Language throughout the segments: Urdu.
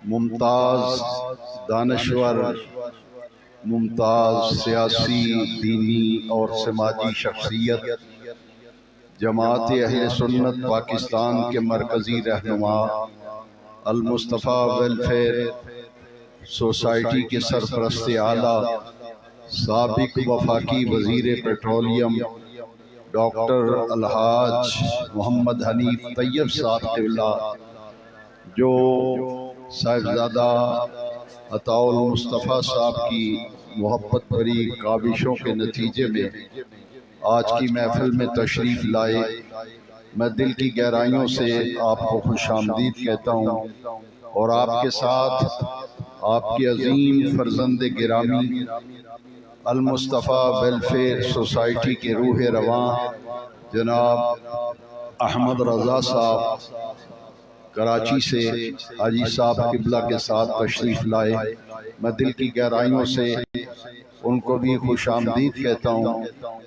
ممتاز دانشور، ممتاز سیاسی، دینی اور سماجی شخصیت، جماعت اہل سنت پاکستان کے مرکزی رہنما، المصطفیٰ ویلفیئر سوسائٹی کے سرپرست اعلیٰ، سابق وفاقی وزیر پیٹرولیم ڈاکٹر الحاج محمد حنیف طیب صاحب قبلہ، جو صاحبزادہ عطاء المصطفیٰ صاحب کی محبت بھری کاوشوں کے نتیجے میں آج کی محفل میں تشریف لائے، میں دل کی گہرائیوں سے آپ کو خوش آمدید کہتا ہوں اور آپ کے ساتھ آپ کی عظیم فرزند گرامی المصطفیٰ ویلفیئر سوسائٹی کے روح رواں جناب احمد رضا صاحب کراچی سے حاجی صاحب قبلہ کے ساتھ تشریف لائے، میں دل کی گہرائیوں سے ان کو بھی خوش آمدید کہتا ہوں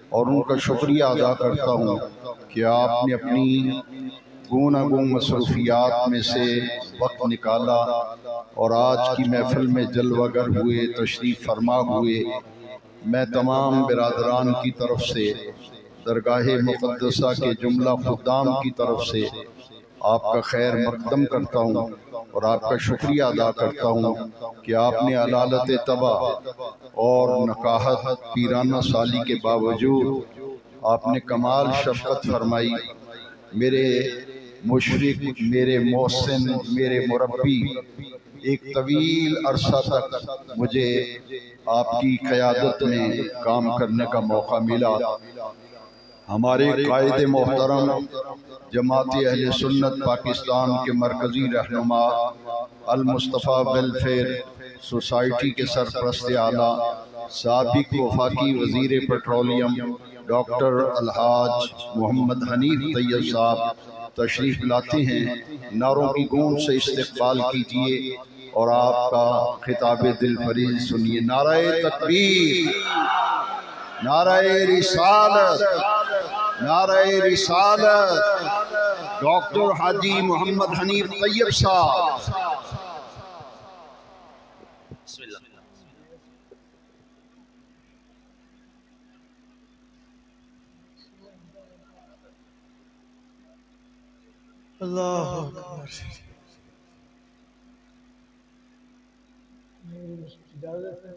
اور ان کا شکریہ ادا کرتا ہوں کہ آپ نے اپنی گوناگوں مصروفیات میں سے وقت نکالا اور آج کی محفل میں جلوہ گر ہوئے، تشریف فرما ہوئے۔ میں تمام برادران کی طرف سے، درگاہ مقدسہ کے جملہ خدام کی طرف سے آپ کا خیر مقدم کرتا ہوں اور آپ کا شکریہ ادا کرتا ہوں کہ آپ نے علالت طبع اور نکاحت پیرانہ سالی کے باوجود آپ نے کمال شفقت فرمائی، میرے مشرق، میرے محسن، میرے مربی، ایک طویل عرصہ تک مجھے آپ کی قیادت میں کام کرنے کا موقع ملا۔ ہمارے قائد محترم جماعت اہل سنت پاکستان کے مرکزی رہنما المصطفیٰ ویلفیئر سوسائٹی کے سرپرست اعلیٰ، سابق وفاقی وزیر پیٹرولیم ڈاکٹر الحاج محمد حنیف طیب صاحب تشریف لاتے ہیں، نعروں کی گونج سے استقبال کیجئے اور آپ کا خطاب دل فریض سنیے۔ نعرہ تکبیر، نعرہ رسالت، نعرہ رسالت، ڈاکٹر حاجی محمد حنیف طیب صاحب۔ بسم اللہ۔ اللہ اکبر۔ اجازت ہے؟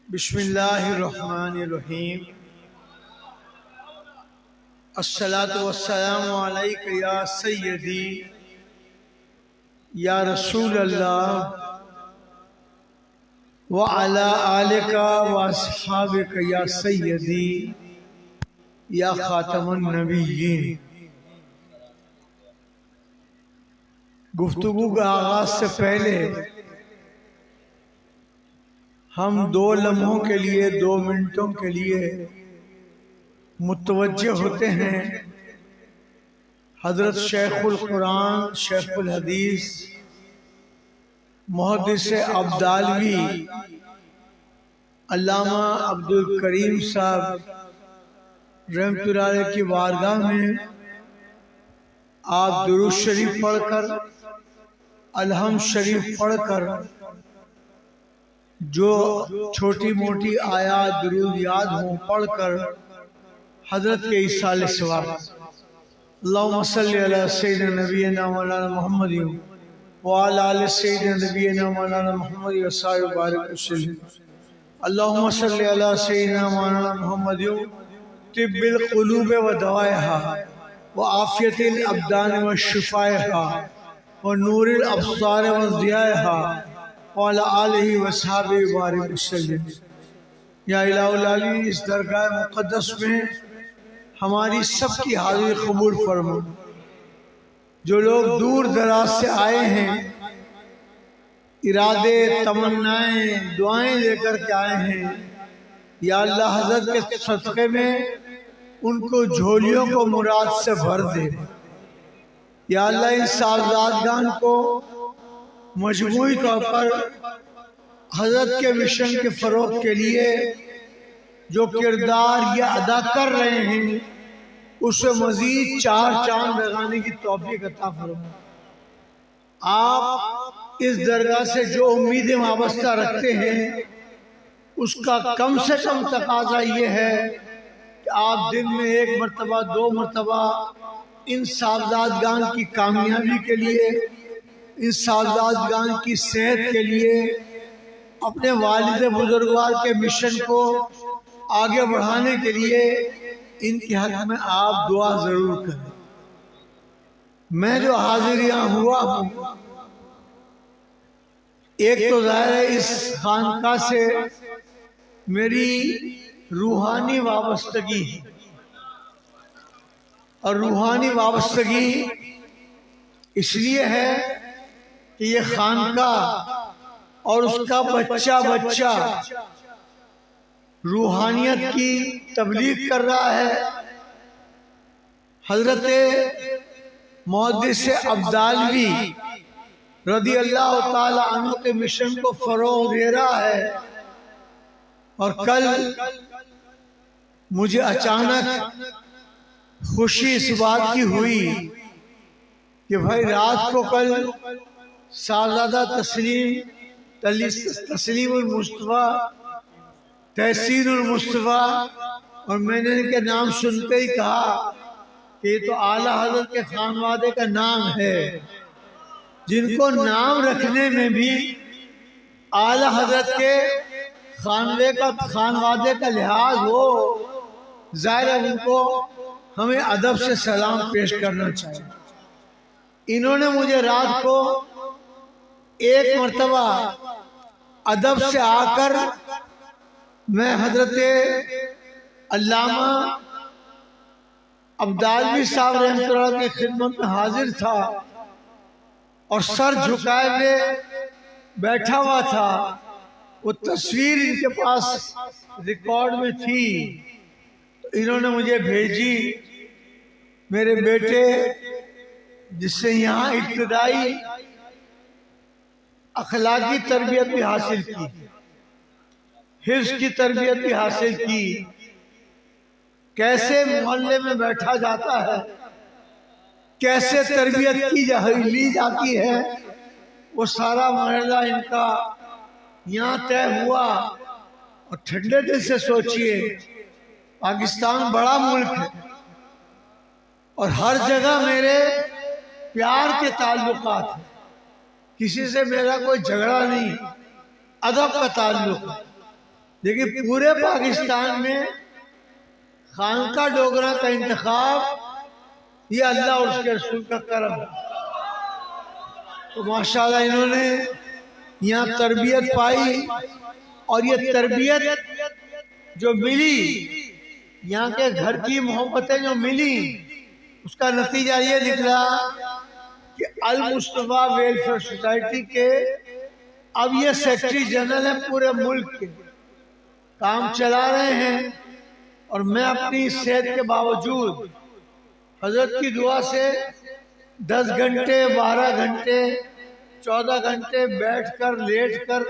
بسم اللہ الرحمن الرحیم۔ الصلاۃ والسلام علیک یا سیدی یا رسول اللہ وعلی آلک واصحابک یا سیدی یا خاتم النبیین۔ گفتگو کا آغاز سے پہلے ہم 2 لمحوں کے لیے، 2 منٹوں کے لیے متوجہ ہوتے ہیں حضرت شیخ القرآن، شیخ الحدیث، محدث ابدالوی علامہ عبد الکریم صاحب رحمۃ اللہ علیہ کی بارگاہ میں آپ درود شریف پڑھ کر، الحمد شریف پڑھ کر، جو چھوٹی موٹی آیات درود یاد ہوں پڑھ کر حضرت کے ایصال ثواب۔ اللہم صلی علی سیدنا نبینا مولانا محمد وعلی آل سیدنا نبینا مولانا محمد وصحبہ بارک وسلم۔ اللہم صلی علی سیدنا مولانا محمد طب القلوب و دوائها وعافیت الابدان و شفائها ونور الابصار و ضیائها وعلی آلہ وصحبہ بارک وسلم۔ یا الہ العالی، اس درگاہ مقدس میں ہماری سب کی حاضری قبول فرما۔ جو لوگ دور دراز سے آئے ہیں، ارادے، تمنائیں، دعائیں لے کر کے آئے ہیں، یا اللہ حضرت کے صدقے میں ان کو جھولیوں کو مراد سے بھر دے۔ یا اللہ ان صاحبزادگان کو مجموعی طور پر حضرت کے مشن کے فروغ کے لیے جو کردار یہ ادا کر رہے ہیں اسے مزید 4 چاند لگانے کی توفیق عطا فرمائے۔ آپ اس درگاہ سے جو امیدیں وابستہ رکھتے ہیں اس کا کم سے کم تقاضا یہ ہے کہ آپ دن میں 1 مرتبہ 2 مرتبہ ان صاحبزادگان کی کامیابی کے لیے، ان صاحبزادگان کی صحت کے لیے، اپنے والد بزرگوار کے مشن کو آگے بڑھانے کے لیے ان کے حق میں آپ دعا ضرور کریں۔ میں جو حاضر یہاں ہوا ہوں، ایک تو ظاہر ہے اس خانقاہ سے میری روحانی وابستگی ہے، اور روحانی وابستگی اس لیے ہے کہ یہ خانقاہ اور اس کا بچہ بچہ روحانیت کی تبلیغ کر رہا ہے۔ حضرت محدث عبدالوی رضی اللہ تعالی عنہ کے مشن کو فروغ دے رہا ہے، اور کل مجھے اچانک خوشی اس بات کی ہوئی کہ بھائی رات کو کل صاحبزادہ تسلیم المصطفیٰ، تحسین المصطفیٰ، اور میں نے ان کے نام سنتے ہی کہا کہ یہ تو اعلیٰ حضرت کے خانوادے کا نام ہے، جن کو نام رکھنے میں بھی اعلیٰ حضرت کے خانوادے کا لحاظ ہو، ظاہر ہے ان کو ہمیں ادب سے سلام پیش کرنا چاہیے۔ انہوں نے مجھے رات کو 1 مرتبہ ادب سے آ کر، میں حضرت علامہ عبدالوی صاحب رحمۃ اللہ کی خدمت میں حاضر تھا اور سر جھکائے ہوئے بیٹھا ہوا تھا۔ وہ تصویر ان کے پاس ریکارڈ میں تھی، تو انہوں نے مجھے بھیجی۔ میرے بیٹے جس سے یہاں ابتدائی اخلاقی تربیت بھی حاصل کی، حفظ کی تربیت بھی حاصل کی، کیسے محلے میں بیٹھا جاتا ہے، کیسے تربیت لی جاتی ہے، وہ سارا مرحلہ ان کا یہاں طے ہوا۔ اور ٹھنڈے دل سے سوچئے، پاکستان بڑا ملک ہے اور ہر جگہ میرے پیار کے تعلقات ہیں، کسی سے میرا کوئی جھگڑا نہیں، ادب کا تعلق ہے، لیکن پورے پاکستان میں خانقاہ ڈوگرہ کا انتخاب یہ اللہ اور اس کے رسول کا کرم ہے۔ تو ماشاءاللہ انہوں نے یہاں تربیت پائی، اور یہ تربیت جو ملی، یہاں کے گھر کی محبتیں جو ملی، اس کا نتیجہ یہ نکلا کہ المصطفیٰ ویلفیئر سوسائٹی کے اب یہ سیکرٹری جنرل ہیں، پورے ملک کے کام چلا رہے ہیں۔ اور میں اپنی صحت کے باوجود حضرت کی دعا سے 10 گھنٹے 12 گھنٹے 14 گھنٹے بیٹھ کر لیٹ کر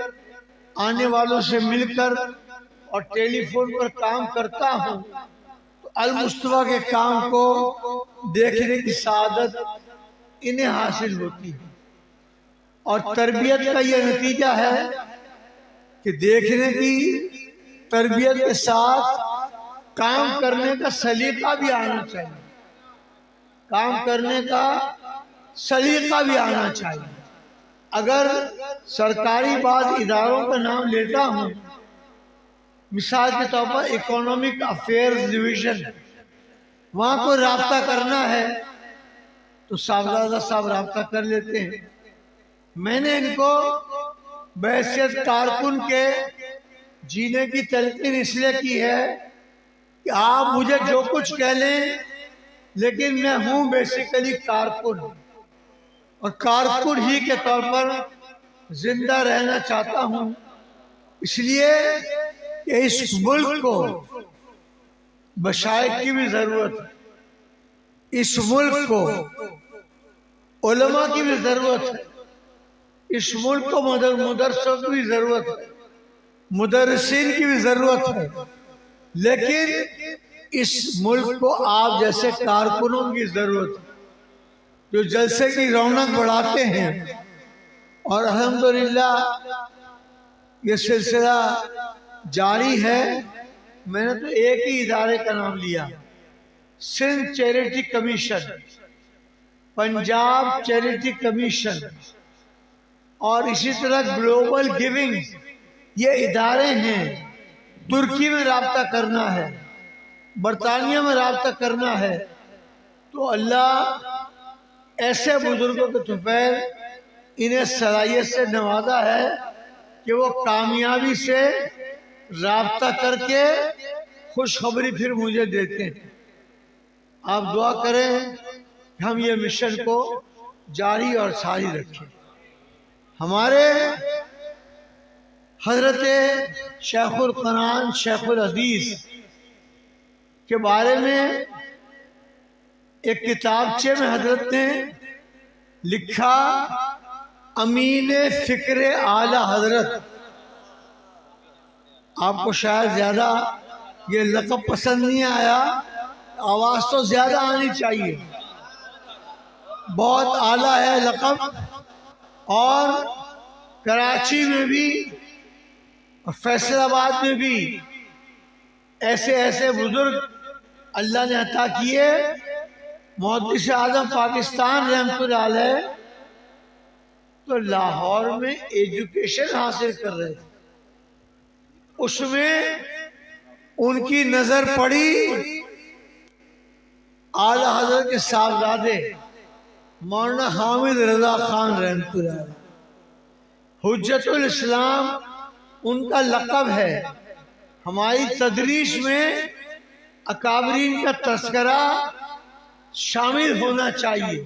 آنے والوں سے مل کر اور ٹیلی فون پر کام کرتا ہوں، تو المصطفیٰ کے کام کو دیکھنے کی سعادت انہیں حاصل ہوتی ہے۔ اور تربیت کا یہ نتیجہ ہے کہ دیکھنے کی تربیت کے ساتھ کام کرنے کا سلیقہ بھی آنا چاہیے، کام کرنے کا سلیقہ بھی آنا چاہیے۔ اگر سرکاری بعض اداروں کا نام لیتا ہوں، مثال کے طور پر اکنامک افیئرز ڈویژن، وہاں کوئی رابطہ کرنا ہے تو صاحبزادہ صاحب رابطہ کر لیتے ہیں۔ میں نے ان کو بحیثیت کارکن کے جینے کی تلقین اس لیے کی ہے کہ آپ مجھے جو کچھ کہہ لیں، لیکن میں ہوں بیسیکلی کارکن، اور کارکن ہی کے طور پر زندہ رہنا چاہتا ہوں۔ اس لیے کہ اس ملک کو مشائخ کی بھی ضرورت ہے، اس ملک کو علماء کی بھی ضرورت ہے، اس ملک کو مدرسوں کی بھی ضرورت ہے، مدرسین کی بھی ضرورت ہے، لیکن اس ملک کو آپ جیسے کارکنوں کی ضرورت ہے جو جلسے کی رونق بڑھاتے ہیں، اور الحمدللہ یہ سلسلہ جاری ہے۔ میں نے تو ایک ہی ادارے کا نام لیا، Sindh charity commission, Punjab charity commission, اور اسی طرح گلوبل گیونگ، یہ ادارے ہیں۔ ترکی میں رابطہ کرنا ہے، برطانیہ میں رابطہ کرنا ہے، تو اللہ ایسے بزرگوں کے طفیل انہیں صلاحیت سے نوازا ہے کہ وہ کامیابی سے رابطہ کر کے خوشخبری پھر مجھے دیتے ہیں۔ آپ دعا کریں کہ ہم یہ مشن کو جاری اور ساری رکھیں۔ ہمارے حضرت شیخ القرآن شیخ الحدیث کے بارے میں ایک کتابچے میں حضرت نے لکھا، امین فکر اعلی حضرت۔ آپ کو شاید زیادہ یہ لقب پسند نہیں آیا، آواز تو زیادہ آنی چاہیے، بہت اعلیٰ ہے لقب۔ اور کراچی میں بھی اور فیصل آباد میں بھی ایسے ایسے بزرگ اللہ نے عطا کیے۔ محدث اعظم پاکستان رحمۃ اللہ علیہ تو لاہور میں ایجوکیشن حاصل کر رہے تھے، اس میں ان کی نظر پڑی اعلیٰ حضرت کے صاحبزادے مولانا حامد رضا خان رحمۃ اللہ علیہ۔ حجت الاسلام ان کا لقب ہے۔ ہماری تدریس میں اکابرین کا تذکرہ شامل ہونا چاہیے۔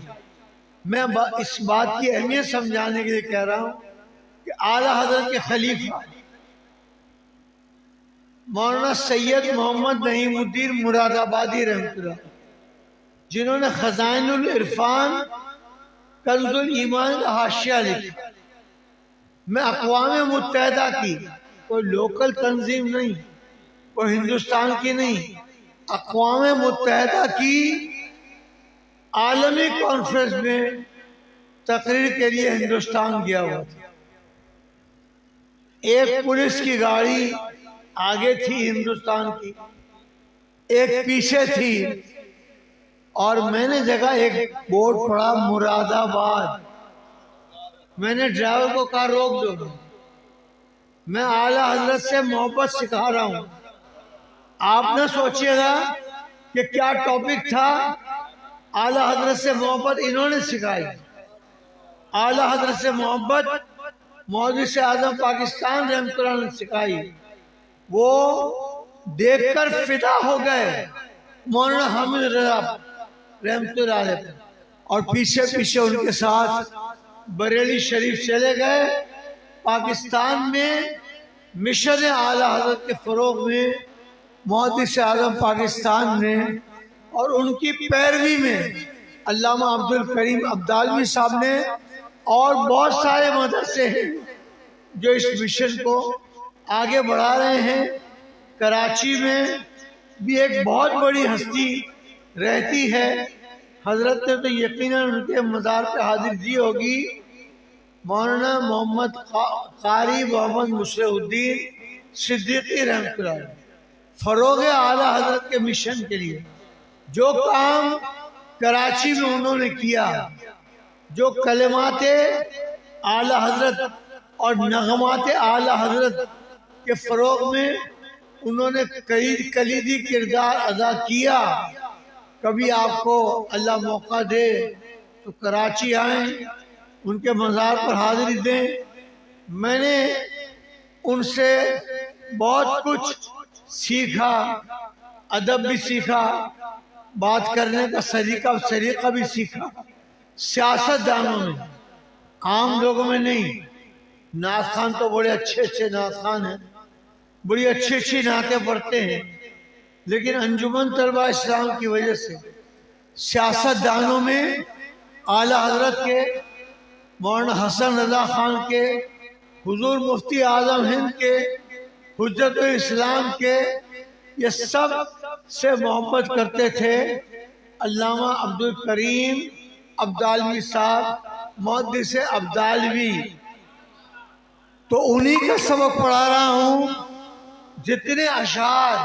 میں اس بات کی اہمیت سمجھانے کے لیے کہہ رہا ہوں کہ اعلیٰ حضرت کے خلیفہ مولانا سید محمد نعیم الدین مراد آبادی رحمۃ اللہ، جنہوں نے خزائن العرفان کنز الایمان کا حاشیہ لکھا۔ میں اقوام متحدہ کی کوئی لوکل تنظیم نہیں، کوئی ہندوستان کی نہیں، اقوام متحدہ کی عالمی کانفرنس میں تقریر کے لیے ہندوستان گیا ہوا تھا۔ ایک پولیس کی گاڑی آگے تھی ہندوستان کی، ایک پیچھے تھی، اور میں نے جگہ ایک بورڈ پڑھا مراد آباد۔ میں نے ڈرائیور کو کہا روک دو، میں اعلیٰ حضرت سے محبت سکھا رہا ہوں۔ آپ نہ سوچیے گا کہ کیا ٹاپک تھا، اعلیٰ حضرت سے محبت انہوں نے سکھائی۔ اعلیٰ حضرت سے محبت محدث اعظم پاکستان رحمۃ اللہ نے سکھائی۔ وہ دیکھ کر فدا ہو گئے مولانا حامد رضا رحمۃ اللہ علیہ، اور پیچھے پیچھے ان کے ساتھ بریلی شریف چلے گئے۔ پاکستان میں مشن اعلیٰ حضرت کے فروغ میں محدث اعظم پاکستان نے اور ان کی پیروی میں علامہ عبد الکریم عبدالوی صاحب نے اور بہت سارے مدرسے ہیں جو اس مشن کو آگے بڑھا رہے ہیں۔ کراچی میں بھی ایک بہت بڑی ہستی رہتی ہے، حضرت نے تو یقیناً ان کے مزار پہ حاضر دی ہوگی، مولانا محمد قاری محمد مشرف الدین صدیقی رحمۃ اللہ علیہ۔ فروغ اعلیٰ حضرت کے مشن کے لیے جو کام کراچی میں انہوں نے کیا، جو کلمات اعلیٰ حضرت اور نغمات اعلیٰ حضرت کے فروغ میں انہوں نے کلیدی کردار ادا کیا۔ کبھی آپ کو اللہ موقع دے تو کراچی آئیں، ان کے مزار پر حاضری دیں۔ میں نے ان سے بہت کچھ سیکھا، ادب بھی سیکھا، بات کرنے کا سلیقہ بھی سیکھا۔ سیاست دانوں میں، عام لوگوں میں نہیں۔ نعت خان تو بڑے اچھے اچھے نعت خان ہیں، بڑی اچھی اچھی نعتیں پڑھتے ہیں، لیکن انجمن طلبہ اسلام کی وجہ سے سیاست دانوں میں اعلیٰ حضرت کے، مولانا حسن رضا خان کے، حضور مفتی اعظم ہند کے، حجت الاسلام کے، یہ سب سے محبت کرتے تھے علامہ عبدالکریم عبدالوی صاحب محدث عبدالوی. تو انہی کا سبق پڑھا رہا ہوں. جتنے اشعار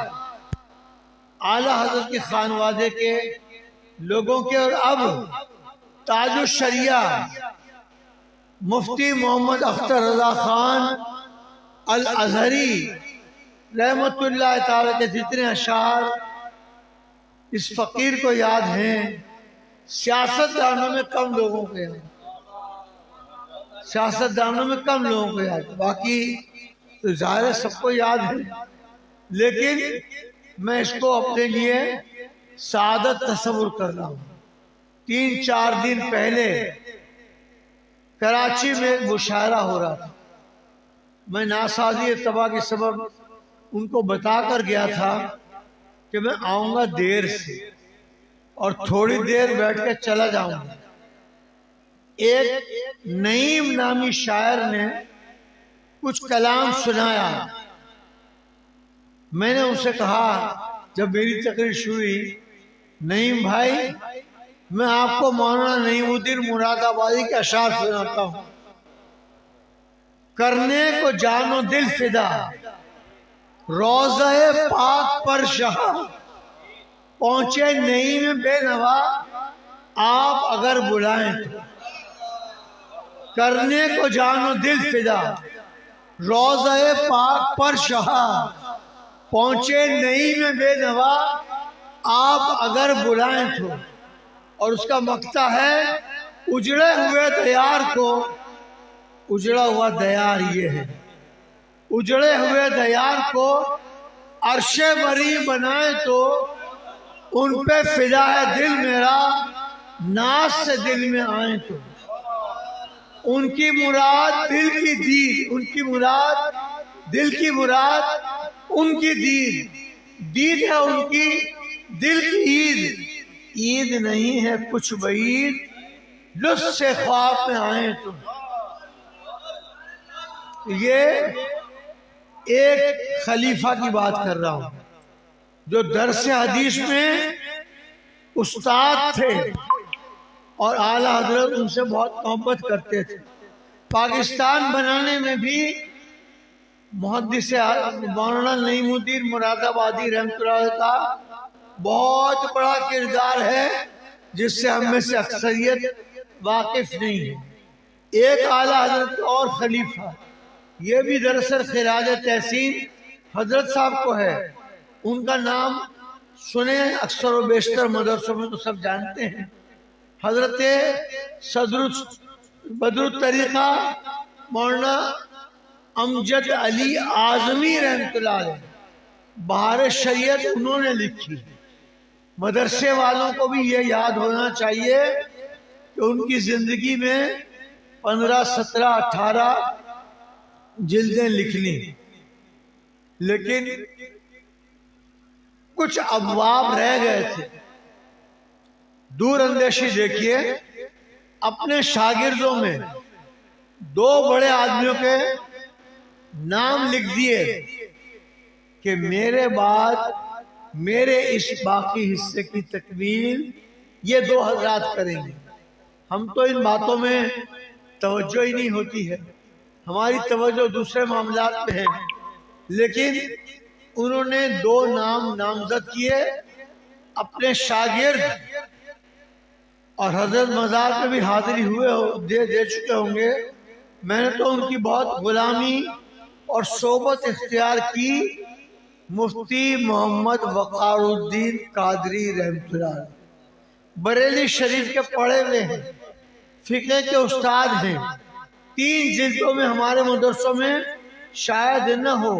اعلیٰ حضرت کے خانوادے کے لوگوں کے، اور اب تاج الشریعہ مفتی محمد اختر رضا خان الازہری رحمت اللہ تعالی کے جتنے اشعار اس فقیر کو یاد ہیں، سیاست دانوں میں کم لوگوں کو یاد، سیاست دانوں میں کم لوگوں کو یاد، باقی تو ظاہر سب کو یاد ہے. لیکن میں اس کو اپنے لیے سعادت تصور کر رہا ہوں. 3-4 دن پہلے کراچی میں ایک مشاعرہ ہو رہا تھا. میں ناسازی اتباع کے سبب ان کو بتا کر گیا تھا کہ میں آؤں گا دیر سے اور تھوڑی دیر بیٹھ کے چلا جاؤں گا. ایک نعیم نامی شاعر نے کچھ کلام سنایا. میں نے ان سے کہا جب میری تقریر شروع ہوئی، نعیم بھائی میں آپ کو مولانا نعیم الدین مراد آبادی کے اشعار سناتا ہوں. کرنے کو جانو دل فدا روضہ پاک پر شاہ، پہنچے نعیم بے نوا آپ اگر بلائیں تو. کرنے کو جانو دل فدا روضہ پاک پر شاہ، پہنچے نعیم بے نوا آپ اگر بلائیں تو. اور اس کا مقطع ہے اجڑے ہوئے دیار کو، اجڑا ہوا دیار یہ ہے، اجڑے ہوئے دیار کو عرش بری بنائے تو ان پہ فدا ہے دل میرا ناز سے دل میں آئیں تو. ان کی مراد دل کی دید، ان کی مراد دل کی مراد ان کی دید، دید ہے ان کی دل کی عید، عید نہیں ہے کچھ بعید لطف سے خواب میں آئیں تو. یہ ایک خلیفہ کی بات کر رہا ہوں جو درس حدیث میں استاد تھے اور اعلیٰ حضرت ان سے بہت محبت کرتے تھے. پاکستان بنانے میں بھی محدث مولانا نعیم الدین مراد آبادی رحمۃ اللہ کا بہت بڑا کردار ہے جس سے ہم میں سے اکثریت واقف نہیں ہے. ایک اعلیٰ حضرت اور خلیفہ، یہ بھی دراصل خراج تحسین حضرت صاحب کو ہے. ان کا نام سنے اکثر و بیشتر مدرسوں میں تو سب جانتے ہیں. حضرت صدر بدر الطریقہ مولانا امجد علی اعظمی رحمۃ اللہ علیہ بہار شریعت انہوں نے لکھی. مدرسے والوں کو بھی یہ یاد ہونا چاہیے کہ ان کی زندگی میں 15, 17, 18 جلدیں لکھنی، لیکن کچھ ابواب رہ گئے تھے. دور اندیشی دیکھیے، اپنے شاگردوں میں 2 بڑے آدمیوں کے نام لکھ دیے کہ میرے بعد میرے اس باقی حصے کی تکمیل یہ 2 حضرات کریں گے. ہم تو ان باتوں میں توجہ ہی نہیں ہوتی ہے، ہماری توجہ دوسرے معاملات میں ہے. لیکن انہوں نے 2 نام نامزد کیے اپنے شاگرد، اور حضرت مزار پہ بھی حاضری ہوئے دے چکے ہوں گے. میں نے تو ان کی بہت غلامی اور صحبت اختیار کی. مفتی محمد وقار الدین قادری رحمۃ اللہ بریلی شریف کے پڑھے ہوئے ہیں، فقہ کے استاد ہیں. 3 جلدوں میں ہمارے مدرسوں میں شاید نہ ہو،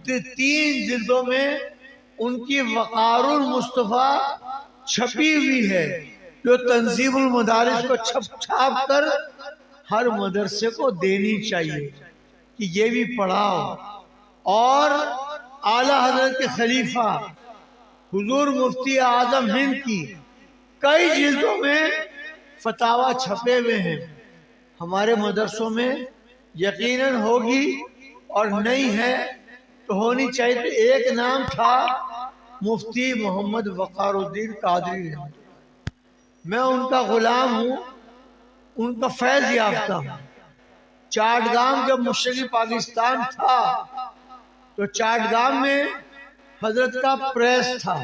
3 جلدوں میں ان کی وقار المصطفیٰ چھپی ہوئی ہے جو تنظیم المدارس کو چھاپ کر ہر مدرسے کو دینی چاہیے کہ یہ بھی پڑھاؤ. اور اعلیٰ حضرت کے خلیفہ حضور مفتی اعظم ہند کی کئی جلدوں میں فتاوی چھپے ہوئے ہیں. ہمارے مدرسوں میں یقیناً ہوگی اور نہیں ہے تو ہونی چاہیے. تو ایک نام تھا مفتی محمد وقار الدین قادری رحمۃ اللہ. میں ان کا غلام ہوں، ان کا فیض یافتہ ہوں. چاٹگام جب مشرقی پاکستان تھا تو چاٹگام میں حضرت کا پریس تھا.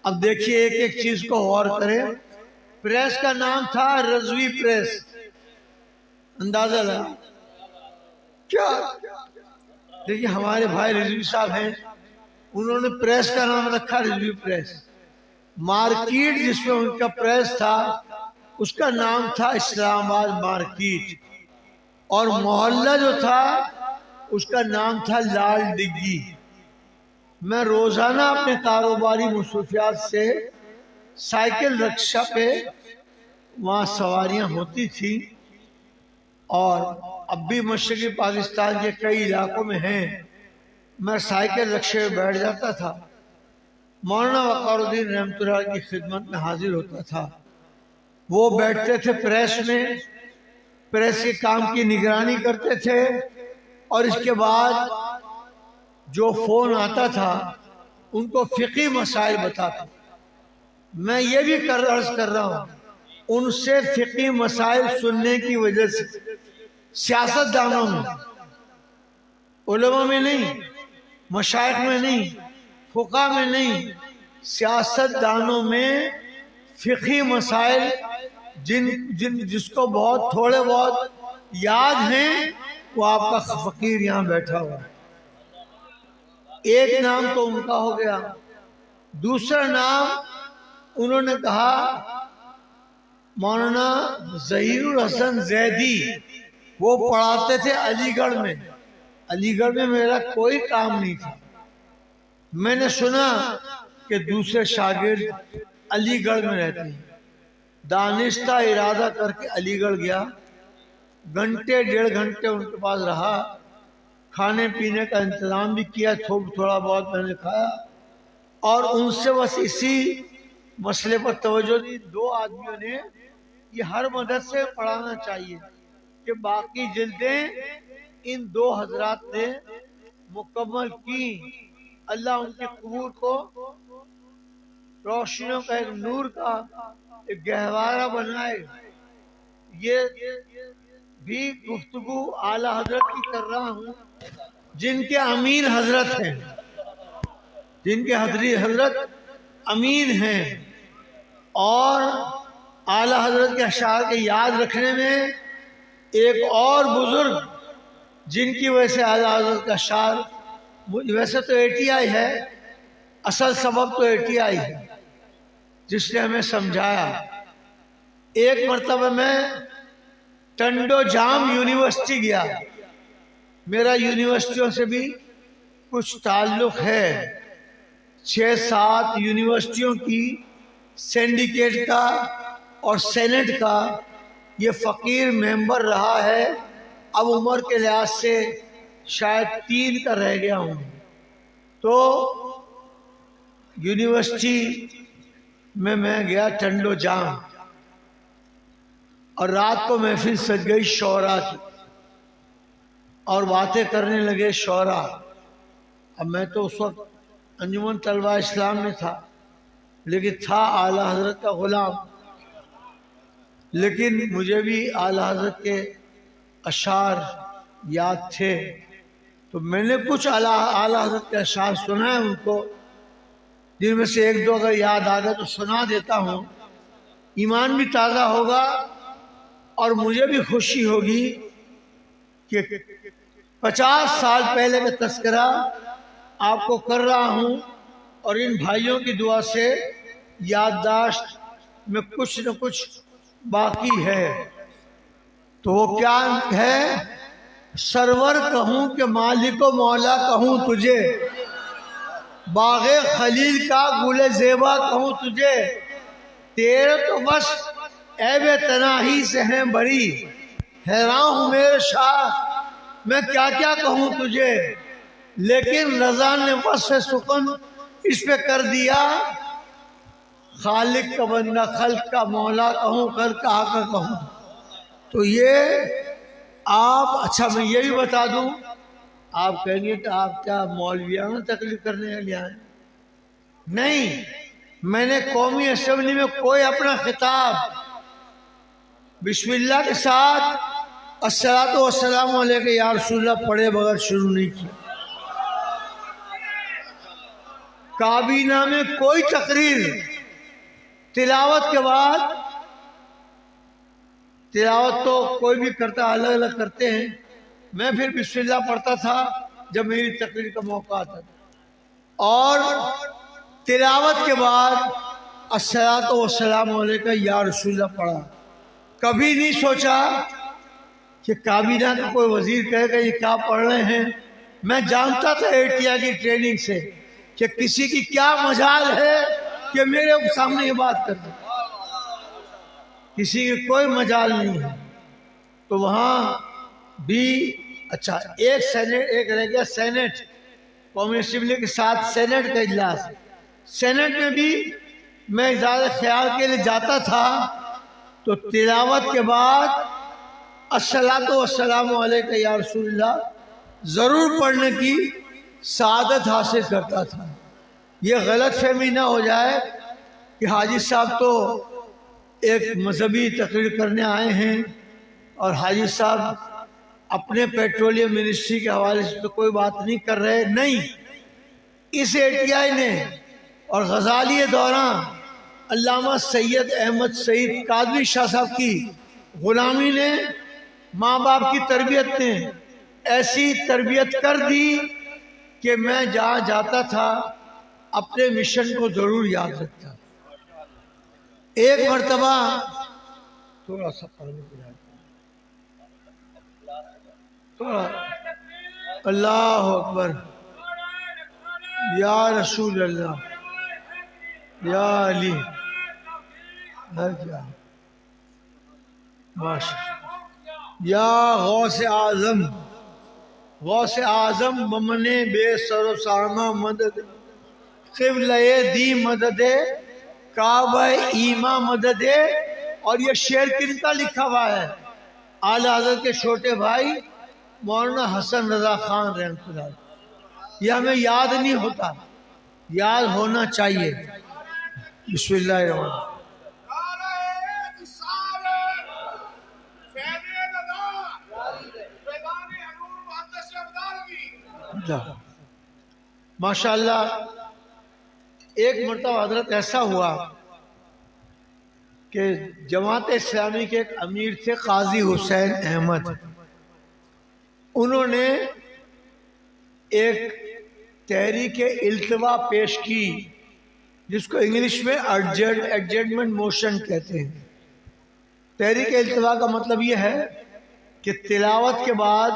اب دیکھیے ایک ایک چیز کو غور کریں. پریس کا نام تھا رضوی پریس. اندازہ لگا کیا؟ دیکھیے ہمارے بھائی رضوی صاحب ہیں، انہوں نے پریس کا نام رکھا رضوی پریس. مارکیٹ جس میں ان کا پریس تھا اس کا نام تھا اسلام آباد مارکیٹ، اور محلہ جو تھا اس کا نام تھا لال ڈگی. میں روزانہ اپنے کاروباری مصروفیات سے سائیکل رکشہ پہ وہاں سواریاں ہوتی تھیں، اور اب بھی مشرقی پاکستان کے کئی علاقوں میں ہیں. میں سائیکل رکشے میں بیٹھ جاتا تھا، مولانا وقار الدین رحمۃ اللہ کی خدمت میں حاضر ہوتا تھا. وہ بیٹھتے تھے پریس میں، پریس کے کام کی نگرانی کرتے تھے، اور اس کے بعد جو فون آتا تھا ان کو فقہی مسائل بتاتے. میں یہ بھی عرض کر رہا ہوں ان سے فقہی مسائل سننے کی وجہ سے سیاست دانوں میں، علماء میں نہیں، مشائخ میں نہیں، فقہ میں نہیں، سیاست دانوں میں فقہی مسائل جس کو بہت تھوڑے بہت یاد ہیں وہ آپ کا فقیر یہاں بیٹھا ہوا. ایک نام تو ان کا ہو گیا. دوسرا نام انہوں نے کہا مولانا ظہیر الحسن زیدی. وہ پڑھاتے تھے علی گڑھ میں. علی گڑھ میں میرا کوئی کام نہیں تھا. میں نے سنا کہ دوسرے شاگرد علی گڑھ میں رہتے ہیں. دانستہ ارادہ کر کے علی گڑھ گیا. گھنٹے ڈیڑھ گھنٹے ان کے پاس رہا. کھانے پینے کا انتظام بھی کیا، تھوڑا بہت میں نے کھایا، اور ان سے بس اسی مسئلے پر توجہ دی. دو آدمیوں نے یہ ہر مدرسے پڑھانا چاہیے کہ باقی جلدیں ان دو حضرات نے مکمل کی. اللہ ان کے قبور کو روشنیوں کا ایک نور کا ایک گہوارہ بنائے. یہ بھی گفتگو اعلیٰ حضرت کی کر رہا ہوں جن کے امیر حضرت ہیں، جن کے حضرت امیر ہیں. اور اعلیٰ حضرت کے اشعار کے یاد رکھنے میں ایک اور بزرگ جن کی وجہ سے اعلیٰ حضرت کا اشعار، ویسے تو ATI ہے، اصل سبب تو ATI ہے جس نے ہمیں سمجھایا. ایک مرتبہ میں ٹنڈو جام یونیورسٹی گیا. میرا یونیورسٹیوں سے بھی کچھ تعلق ہے. 6-7 یونیورسٹیوں کی سینڈیکیٹ کا اور سینٹ کا یہ فقیر ممبر رہا ہے. اب عمر کے لحاظ سے شاید 3 کا رہ گیا ہوں. تو یونیورسٹی میں گیا ٹنڈو جام، اور رات کو محفل سج گئی شعراء کی، اور باتیں کرنے لگے شعراء. اب میں تو اس وقت انجمن طلبہ اسلام میں تھا، لیکن تھا اعلیٰ حضرت کا غلام. لیکن مجھے بھی اعلیٰ حضرت کے اشعار یاد تھے، تو میں نے کچھ اعلیٰ حضرت کے اشعار سنا ہے ان کو، جن میں سے 1-2 اگر یاد آ گئے تو سنا دیتا ہوں. ایمان بھی تازہ ہوگا اور مجھے بھی خوشی ہوگی کہ 50 سال پہلے کا تذکرہ آپ کو کر رہا ہوں، اور ان بھائیوں کی دعا سے یادداشت میں کچھ نہ کچھ باقی ہے. تو وہ کیا ہے؟ سرور کہوں کہ مالک و مولا کہوں تجھے، باغ خلیل کا گل زیبا کہوں تجھے. تیرے تو بس عیب تناہی سے ہیں بری، حیران ہوں میرے شاہ میں کیا کیا کہوں تجھے. لیکن رضا نے وصف سخن اس پہ کر دیا، خالق کا بندہ خلق کا مولا کہوں، خلق کا آقا کہوں. تو یہ آپ، اچھا میں یہ بھی بتا دوں آپ کہیں گے کہ آپ کیا مولویانہ تقریر کرنے کے لیے آئے؟ نہیں، میں نے قومی اسمبلی میں کوئی اپنا خطاب بسم اللہ کے ساتھ الصلاۃ والسلام علیک یا رسول اللہ پڑھے بغیر شروع نہیں کیا۔ کابینہ میں کوئی تقریر تلاوت کے بعد، تلاوت تو کوئی بھی کرتا، الگ الگ کرتے ہیں، میں پھر بسم اللہ پڑھتا تھا جب میری تقریر کا موقع آتا تھا، اور تلاوت کے بعد الصلاۃ والسلام علیک یا رسول اللہ پڑھا۔ کبھی نہیں سوچا کہ کابینہ کا کوئی وزیر کہے گا یہ کیا پڑھ رہے ہیں۔ میں جانتا تھا ایٹیا کی ٹریننگ سے کہ کسی کی کیا مجال ہے کہ میرے سامنے یہ بات کر دے، کسی کی کوئی مجال نہیں ہے۔ تو وہاں بھی اچھا ایک رہ گیا سینٹ، قومی اسمبلی کے ساتھ سینٹ کا اجلاس، سینٹ میں بھی میں اظہار خیال کے لیے جاتا تھا تو تلاوت کے بعد الصلاۃ والسلام علیک یا رسول اللہ ضرور پڑھنے کی سعادت حاصل کرتا تھا۔ یہ غلط فہمی نہ ہو جائے کہ حاجی صاحب تو ایک مذہبی تقریر کرنے آئے ہیں اور حاجی صاحب اپنے پیٹرولیم منسٹری کے حوالے سے تو کوئی بات نہیں کر رہے۔ نہیں، اس ATI نے اور غزالی دوران علامہ سید احمد سعید قادری شاہ صاحب کی غلامی نے، ماں باپ کی تربیت نے ایسی تربیت کر دی کہ میں جہاں جاتا تھا اپنے مشن کو ضرور یاد رکھتا۔ ایک مرتبہ تھوڑا سا پڑھنے کو جاتا، تھوڑا اللہ اکبر، یا رسول اللہ، یا علی، یا غوث اعظم، غوث اعظم ممن بے سر و سامہ مدد، قبلہ دی مدد، کعبہ ایمہ مدد۔ اور یہ شعر کن کا لکھا ہوا ہے؟ اعلیٰ حضرت کے چھوٹے بھائی مولانا حسن رضا خان رحمۃ اللہ علیہ۔ یہ ہمیں یاد نہیں ہوتا، یاد ہونا چاہیے۔ بسم اللہ الرحمن الرحیم۔ ماشاء اللہ، ایک مرتبہ حضرت ایسا ہوا کہ جماعت اسلامی کے ایک امیر تھے قاضی حسین احمد، انہوں نے ایک تحریک التوا پیش کی جس کو انگلش میں ایڈجسٹمنٹ موشن کہتے ہیں۔ تحریک التوا کا مطلب یہ ہے کہ تلاوت کے بعد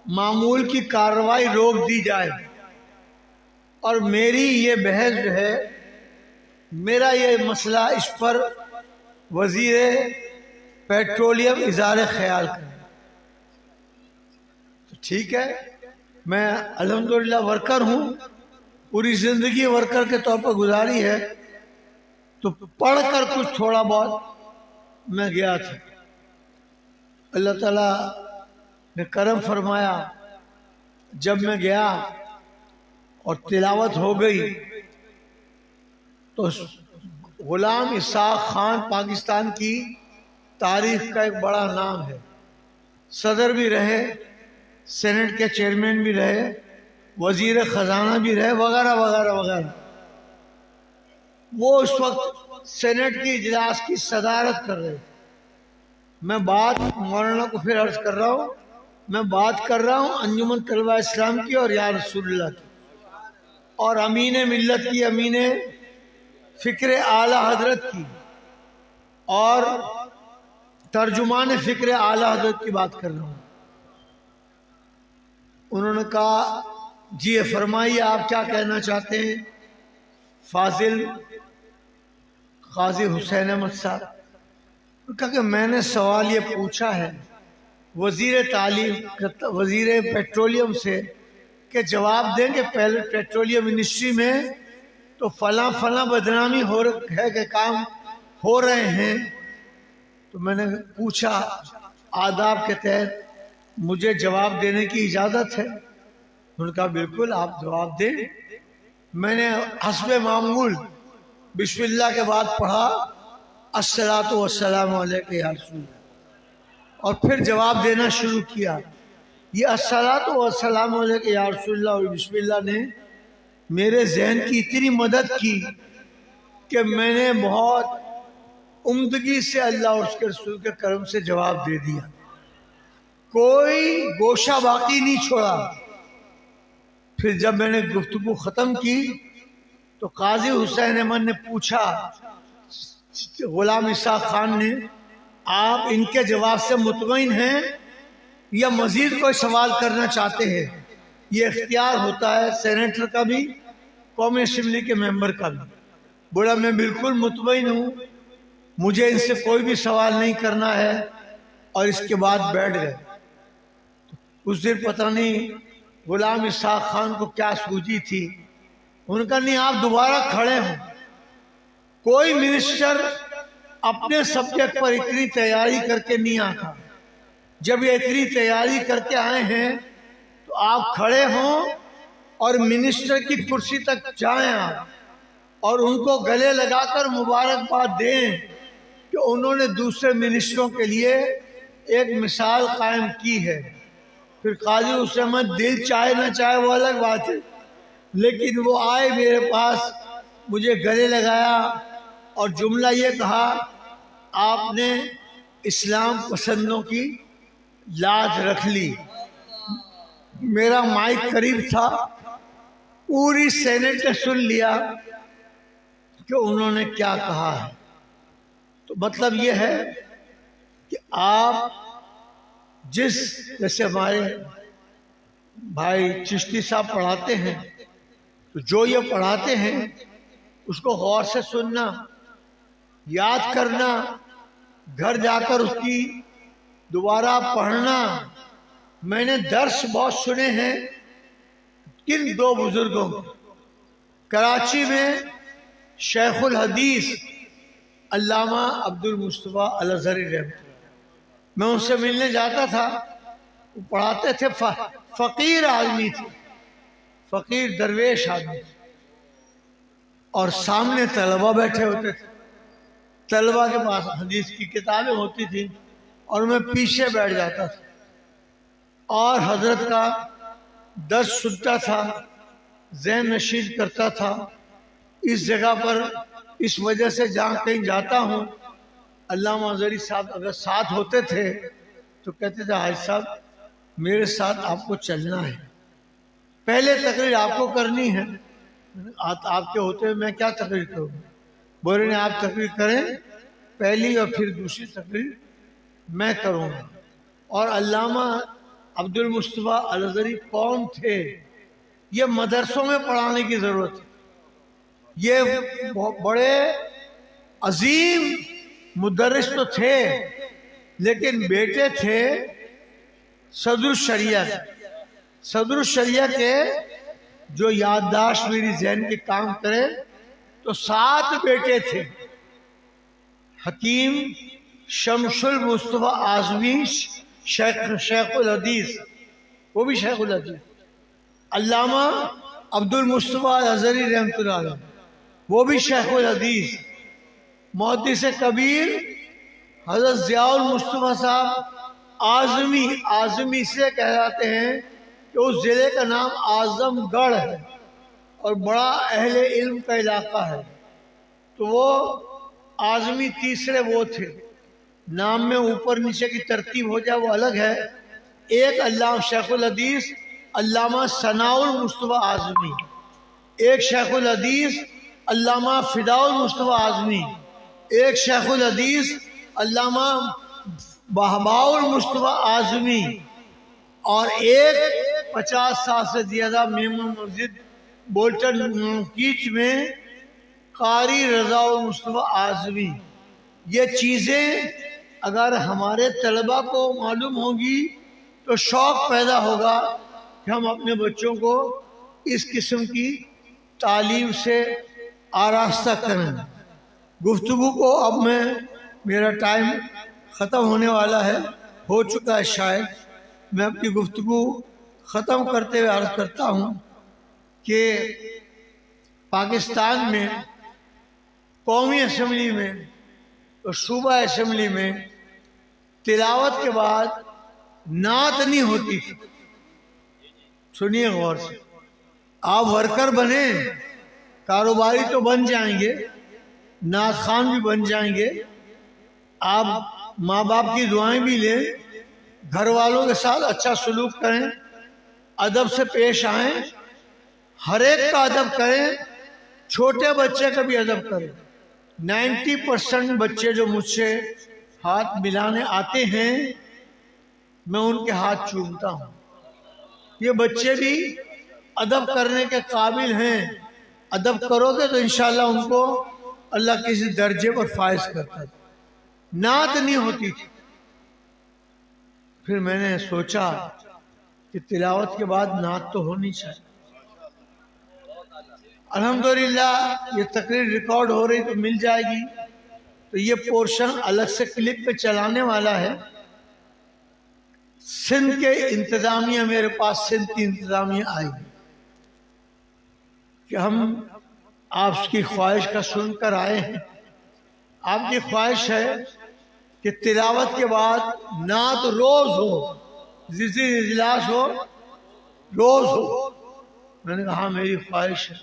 معمول کی کارروائی روک دی جائے، اور میری یہ بحث جو ہے، میرا یہ مسئلہ، اس پر وزیر پیٹرولیم اظہار خیال کریں۔ تو ٹھیک ہے، میں الحمدللہ ورکر ہوں، پوری زندگی ورکر کے طور پر گزاری ہے، تو پڑھ کر کچھ تھوڑا بہت میں گیا تھا۔ اللہ تعالیٰ نے کرم فرمایا، جب میں گیا اور تلاوت ہو گئی تو غلام اسحاق خان پاکستان کی تاریخ کا ایک بڑا نام ہے، صدر بھی رہے، سینٹ کے چیئرمین بھی رہے، وزیر خزانہ بھی رہے، وغیرہ وغیرہ وغیرہ۔ وہ اس وقت سینٹ کی اجلاس کی صدارت کر رہے تھے۔ میں بات مولانا کو پھر عرض کر رہا ہوں، میں بات کر رہا ہوں انجمن طلبہ اسلام کی اور یا رسول اللہ کی، اور امین ملت کی، امین فکر اعلیٰ حضرت کی، اور ترجمان فکر اعلیٰ حضرت کی بات کر رہا ہوں۔ انہوں نے کہا جی فرمائیے آپ کیا کہنا چاہتے ہیں فاضل قاضی حسین احمد صاحب؟ کہا کہ میں نے سوال یہ پوچھا ہے وزیر تعلیم، وزیر پیٹرولیم سے کہ جواب دیں کہ پہلے پیٹرولیم منسٹری میں تو فلاں فلاں بدنامی ہے کہ کام ہو رہے ہیں۔ تو میں نے پوچھا آداب کے تحت مجھے جواب دینے کی اجازت ہے؟ ان کا بالکل آپ جواب دیں. میں نے حسب معمول بسم اللہ کے بعد پڑھا الصلاۃ والسلام علیک یا رسول اللہ، اور پھر جواب دینا شروع کیا. یہ الصلاۃ والسلام علیک یا رسول اللہ اور بسم اللہ نے میرے ذہن کی اتنی مدد کی کہ میں نے بہت عمدگی سے اللہ اور اس کے رسول کے کرم سے جواب دے دیا، کوئی گوشہ باقی نہیں چھوڑا. پھر جب میں نے گفتگو ختم کی تو قاضی حسین احمد نے پوچھا غلام اسحاق خان نے، آپ ان کے جواب سے مطمئن ہیں یا مزید کوئی سوال کرنا چاہتے ہیں؟ یہ اختیار ہوتا ہے سینیٹر کا بھی، قومی اسمبلی کے ممبر کا بھی. بولا میں بالکل مطمئن ہوں، مجھے ان سے کوئی بھی سوال نہیں کرنا ہے. اور اس کے بعد بیٹھ گئے. اس دن پتہ نہیں غلام اسحاق خان کو کیا سوجی تھی، ان کا نہیں آپ دوبارہ کھڑے ہوں. کوئی منسٹر اپنے سبجیکٹ پر اتنی تیاری کر کے نہیں آتا. جب یہ اتنی تیاری کر کے آئے ہیں تو آپ کھڑے ہوں اور منسٹر کی کرسی تک جائیں آپ اور ان کو گلے لگا کر مبارکباد دیں کہ انہوں نے دوسرے منسٹروں کے لیے ایک مثال قائم کی ہے. پھر قاضی حسین احمد دل چاہے نہ چاہے وہ الگ بات ہے، لیکن وہ آئے میرے پاس، مجھے گلے لگایا اور جملہ یہ کہا، آپ نے اسلام پسندوں کی لاج رکھ لی. میرا مائک قریب تھا، پوری سینٹ نے سن لیا کہ انہوں نے کیا کہا ہے. تو مطلب یہ ہے کہ آپ جیسے ہمارے بھائی چشتی صاحب پڑھاتے ہیں تو جو یہ پڑھاتے ہیں اس کو غور سے سننا، یاد کرنا، گھر جا کر اس کی دوبارہ پڑھنا. میں نے درس بہت سنے ہیں کن دو بزرگوں کو. کراچی میں شیخ الحدیث علامہ عبد المصطفیٰ الازہری رحمۃ اللہ، میں ان سے ملنے جاتا تھا. وہ پڑھاتے تھے، فقیر آدمی تھے، فقیر درویش آدمی تھے، اور سامنے طلبہ بیٹھے ہوتے تھے. طلبہ کے پاس حدیث کی کتابیں ہوتی تھیں اور میں پیچھے بیٹھ جاتا تھا اور حضرت کا درس سنتا تھا، ذہن نشین کرتا تھا. اس جگہ پر اس وجہ سے جہاں کہیں جاتا ہوں، علامہ ازہری صاحب اگر ساتھ ہوتے تھے تو کہتے تھے حاج صاحب میرے ساتھ آپ کو چلنا ہے، پہلے تقریر آپ کو کرنی ہے. آپ کے ہوتے ہوئے میں کیا تقریر کروں؟ بولے نہیں، آپ تقریر کریں پہلی اور پھر دوسری تقریر میں کروں گا. اور علامہ عبد المصطفیٰ الازہری کون تھے؟ یہ مدرسوں میں پڑھانے کی ضرورت ہے. یہ بڑے عظیم مدرس تو تھے، لیکن بیٹے تھے صدر الشریعہ. صدر الشریعہ کے جو یادداشت میری ذہن کے کام کرے تو 7 بیٹے تھے. حکیم شمس المصطفیٰ اعظمی شیخ الحدیث، وہ بھی شیخ الحدیث. علامہ عبد المصطفیٰ الازہری رحمۃ اللہ علیہ، وہ بھی شیخ الحدیث. محدث کبیر حضرت ضیاء المصطفیٰ صاحب اعظمی سے کہلاتے ہیں کہ اس ضلع کا نام اعظم گڑھ ہے اور بڑا اہل علم کا علاقہ ہے. تو وہ اعظمی تیسرے وہ تھے. نام میں اوپر نیچے کی ترتیب ہو جائے وہ الگ ہے. ایک علامہ شیخ الحدیث علامہ ثناء المصطفیٰ اعظمی، ایک شیخ الحدیث علامہ فداء المصطفیٰ اعظمی، ایک شیخ الحدیث علامہ بہبہاء المصطفیٰ اعظمی، اور ایک 50 سال سے زیادہ میمون مسجد بولٹن کیچ میں قاری رضا المصطفیٰ اعظمی. یہ چیزیں اگر ہمارے طلبہ کو معلوم ہوں گی تو شوق پیدا ہوگا کہ ہم اپنے بچوں کو اس قسم کی تعلیم سے آراستہ کریں. گفتگو کو اب میرا ٹائم ختم ہونے والا ہے، ہو چکا ہے شاید. میں اپنی گفتگو ختم کرتے ہوئے عرض کرتا ہوں کہ پاکستان میں قومی اسمبلی میں اور صوبہ اسمبلی میں تلاوت کے بعد نعت نہیں ہوتی تھی. سنیے غور سے. آپ ورکر بنے، کاروباری تو بن جائیں گے، نعت خوان بھی بن جائیں گے، آپ ماں باپ کی دعائیں بھی لیں، گھر والوں کے ساتھ اچھا سلوک کریں، ادب سے پیش آئیں، ہر ایک کا ادب کریں، چھوٹے بچے کا بھی ادب کریں. 90% بچے جو مجھ سے ہاتھ ملانے آتے ہیں میں ان کے ہاتھ چومتا ہوں. یہ بچے بھی ادب کرنے کے قابل ہیں. ادب کرو گے تو انشاءاللہ ان کو اللہ کسی درجے پر فائز کرتا ہے. نعت نہیں ہوتی تھی. پھر میں نے سوچا کہ تلاوت کے بعد نعت تو ہونی چاہیے. الحمدللہ یہ تقریر ریکارڈ ہو رہی تو مل جائے گی، تو یہ پورشن الگ سے کلپ پہ چلانے والا ہے. سندھ کے انتظامیہ میرے پاس سندھ کی انتظامیہ آئی کہ ہم آپ کی خواہش کا سن کر آئے ہیں. آپ کی خواہش ہے کہ تلاوت کے بعد نعت روز ہو، ذکر اجلاس ہو، روز ہو. میں نے کہا ہاں میری خواہش ہے.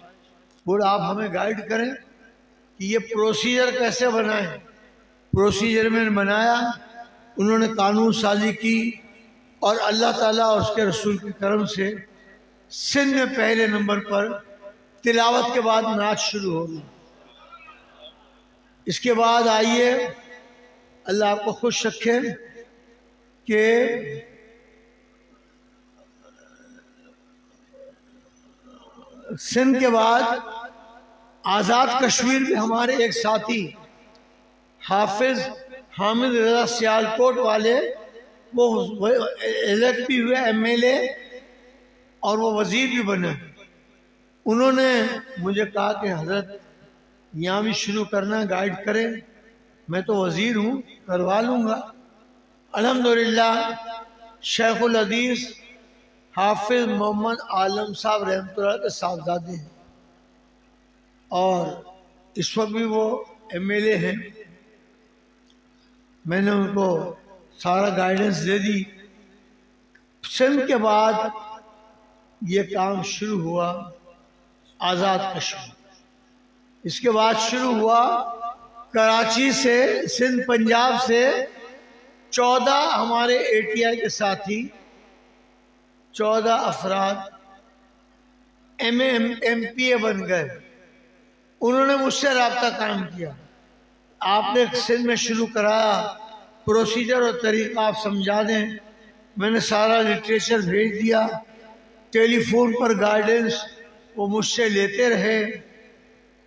بول آپ ہمیں گائیڈ کریں کہ یہ پروسیجر کیسے بنائیں. پروسیجر میں نے بنایا، انہوں نے قانون سازی کی، اور اللہ تعالیٰ اور اس کے رسول کے کرم سے سندھ میں پہلے نمبر پر تلاوت کے بعد نعت شروع ہو گئی. اس کے بعد آئیے اللہ آپ کو خوش رکھے کہ سندھ کے بعد آزاد کشمیر میں ہمارے ایک ساتھی حافظ حامد رضا سیالکوٹ والے، وہ الیکٹ بھی ہوئے MLA اور وہ وزیر بھی بنے. انہوں نے مجھے کہا کہ حضرت یہاں بھی شروع کرنا، گائیڈ کریں. میں تو وزیر ہوں، کروا لوں گا. الحمدللہ شیخ الحدیث حافظ محمد عالم صاحب رحمۃ اللہ کے صاحبزادے ہیں، اور اس وقت بھی وہ MLA ہیں. میں نے ان کو سارا گائیڈنس دے دی. سندھ کے بعد یہ کام شروع ہوا آزاد کشمیر. اس کے بعد شروع ہوا کراچی سے، سندھ پنجاب سے 14 ہمارے ATI کے ساتھی، 14 افراد MPA بن گئے. انہوں نے مجھ سے رابطہ قائم کیا. آپ نے سندھ میں شروع کرایا، پروسیجر اور طریقہ آپ سمجھا دیں. میں نے سارا لٹریچر بھیج دیا. ٹیلی فون پر گائیڈنس وہ مجھ سے لیتے رہے،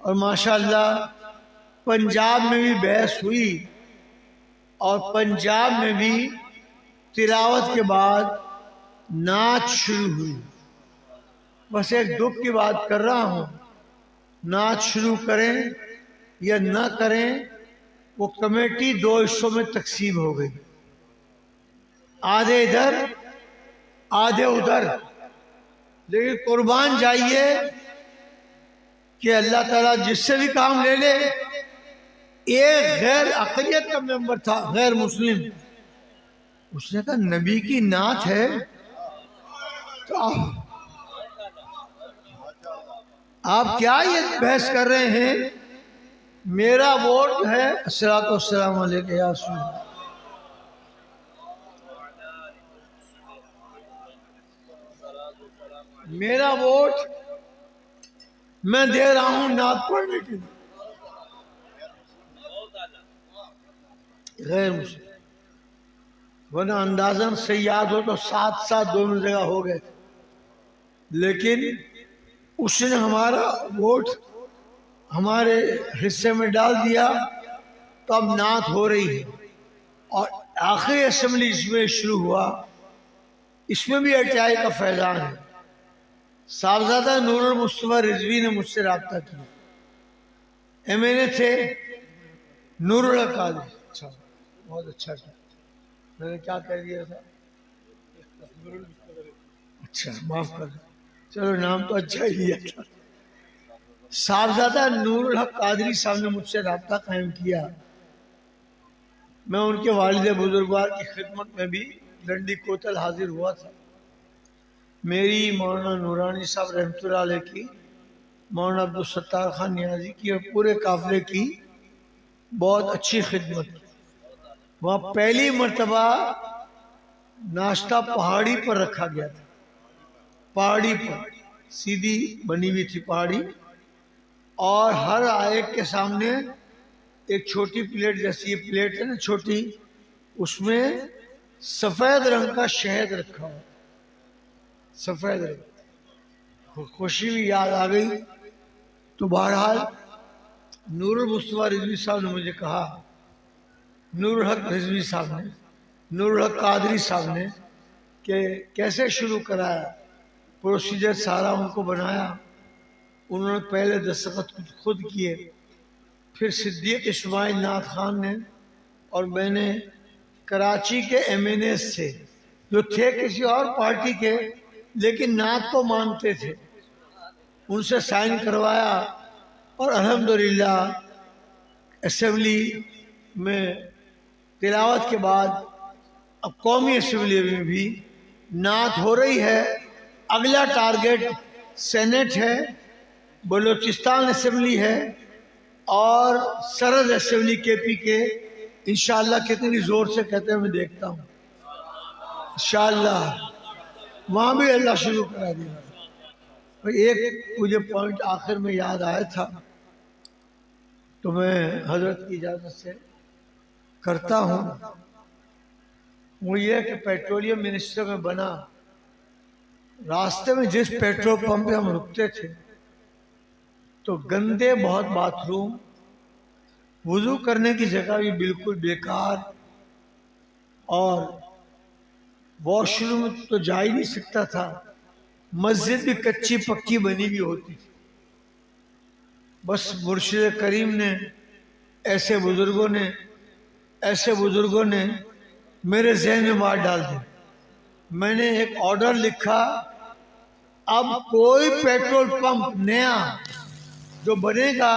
اور ماشاءاللہ پنجاب میں بھی بحث ہوئی، اور پنجاب میں بھی تلاوت کے بعد نعت شروع ہوئی. بس ایک دکھ کی بات کر رہا ہوں، نعت شروع کریں یا نہ کریں، وہ کمیٹی 2 حصوں میں تقسیم ہو گئی، آدھے ادھر آدھے ادھر. لیکن قربان جائیے کہ اللہ تعالیٰ جس سے بھی کام لے لے. ایک غیر اقلیت کا ممبر تھا، غیر مسلم، اس نے کہا نبی کی نعت ہے تو آپ کیا یہ بحث کر رہے ہیں؟ میرا ووٹ ہے الصلوۃ والسلام علیک یا رسول اللہ. میرا ووٹ میں دے رہا ہوں نعت پڑھنے کے لیے. غیر مسلم ورنہ اندازاً سے یاد ہو تو 7 دونوں جگہ ہو گئے تھے. لیکن اس نے ہمارا ووٹ ہمارے حصے میں ڈال دیا، تو اب نعت ہو رہی ہے. اور آخری اسمبلی اس میں شروع ہوا، اس میں بھی ATI کا فیضان ہے. صاحبزادہ نور المصطفیٰ رضوی نے مجھ سے رابطہ کیا. MLA تھے نور اللہ قادری. اچھا، بہت اچھا کیا. میں نے کیا کہہ دیا تھا؟ اچھا معاف کر، چلو نام تو اچھا ہی لیا تھا۔ صاحبزادہ نور الحق قادری صاحب نے مجھ سے رابطہ قائم کیا۔ میں ان کے والد بزرگوار کی خدمت میں بھی ڈنڈی کوتل حاضر ہوا تھا۔ میری، مولانا نورانی صاحب رحمۃ اللہ علیہ کی، مولانا عبدالستار خان نیازی کی اور پورے قافلے کی بہت اچھی خدمت۔ وہاں پہلی مرتبہ ناشتہ پہاڑی پر رکھا گیا تھا، پہاڑی پر سیدھی بنی ہوئی تھی پہاڑی، اور ہر ایک کے سامنے ایک چھوٹی پلیٹ، جیسی یہ پلیٹ ہے نا چھوٹی، اس میں سفید رنگ کا شہد رکھا ہوا، سفید رنگ۔ خوشی بھی یاد آ گئی تو بہرحال نور المصطفیٰ رضوی صاحب نے مجھے کہا، نور الحق رضوی صاحب نے، نور الحق قادری صاحب نے، کہ کیسے شروع کرایا، پروسیجر سارا ان کو بنایا۔ انہوں نے پہلے دستخط خود کیے، پھر صدیق اسماعیل نعت خان نے اور میں نے کراچی کے ایم این ایز تھے جو تھے کسی اور پارٹی کے لیکن نعت کو مانتے تھے، ان سے سائن کروایا، اور الحمدللہ اسمبلی میں تلاوت کے بعد اب قومی اسمبلی میں بھی نعت ہو رہی ہے۔ اگلا ٹارگٹ سینٹ ہے، بلوچستان اسمبلی ہے، اور سرحد اسمبلی کے پی کے انشاءاللہ کتنی زور سے کہتے ہیں میں دیکھتا ہوں، انشاءاللہ وہاں بھی اللہ شروع کرا دیا۔ ایک مجھے پوائنٹ آخر میں یاد آیا تھا تو میں حضرت کی اجازت سے کرتا ہوں، وہ یہ کہ پیٹرولیم منسٹر میں بنا، راستے میں جس پیٹرول پمپ پہ ہم رکتے تھے تو گندے بہت باتھ روم، وضو کرنے کی جگہ بھی بالکل بیکار، اور واش روم تو جا ہی نہیں سکتا تھا، مسجد بھی کچی پکی بنی ہوئی ہوتی تھی۔ بس مرشد کریم نے، ایسے بزرگوں نے میرے ذہن میں بات ڈال دی۔ میں نے ایک آرڈر لکھا، اب کوئی پیٹرول پمپ نیا جو بنے گا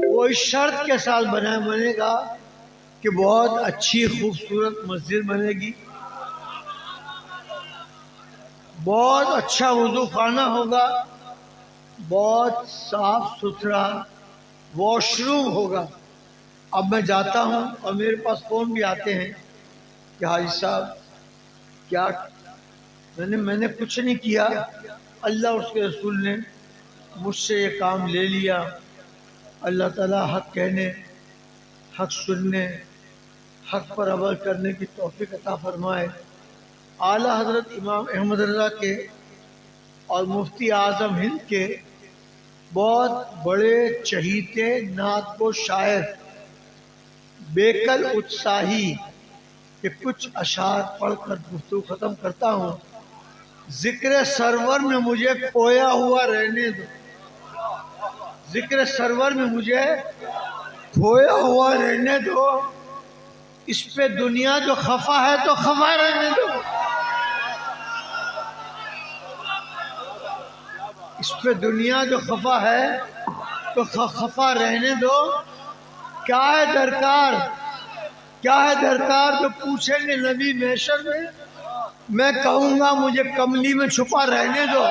وہ اس شرط کے ساتھ بنے گا کہ بہت اچھی خوبصورت مسجد بنے گی، بہت اچھا وضو خانہ ہوگا، بہت صاف ستھرا واش روم ہوگا۔ اب میں جاتا ہوں اور میرے پاس فون بھی آتے ہیں کہ حاجی صاحب کیا، میں نے کچھ نہیں کیا، اللہ اس کے رسول نے مجھ سے یہ کام لے لیا۔ اللہ تعالیٰ حق کہنے، حق سننے، حق پر عمل کرنے کی توفیق عطا فرمائے۔ اعلیٰ حضرت امام احمد رضا کے اور مفتی اعظم ہند کے بہت بڑے چہیتے نعت کو شاعر بیکل اتساہی کے کچھ اشعار پڑھ کر گفتگو ختم کرتا ہوں۔ ذکر سرور میں مجھے کھویا ہوا رہنے دو، ذکر سرور میں مجھے کھویا ہوا رہنے دو، اس پہ دنیا جو خفا ہے تو خفا رہنے دو، اس پہ دنیا جو خفا ہے تو خفا رہنے دو۔ کیا ہے درکار، کیا ہے درکار جو پوچھیں گے نبی محشر میں کہوں گا مجھے کملی میں چھپا رہنے دو۔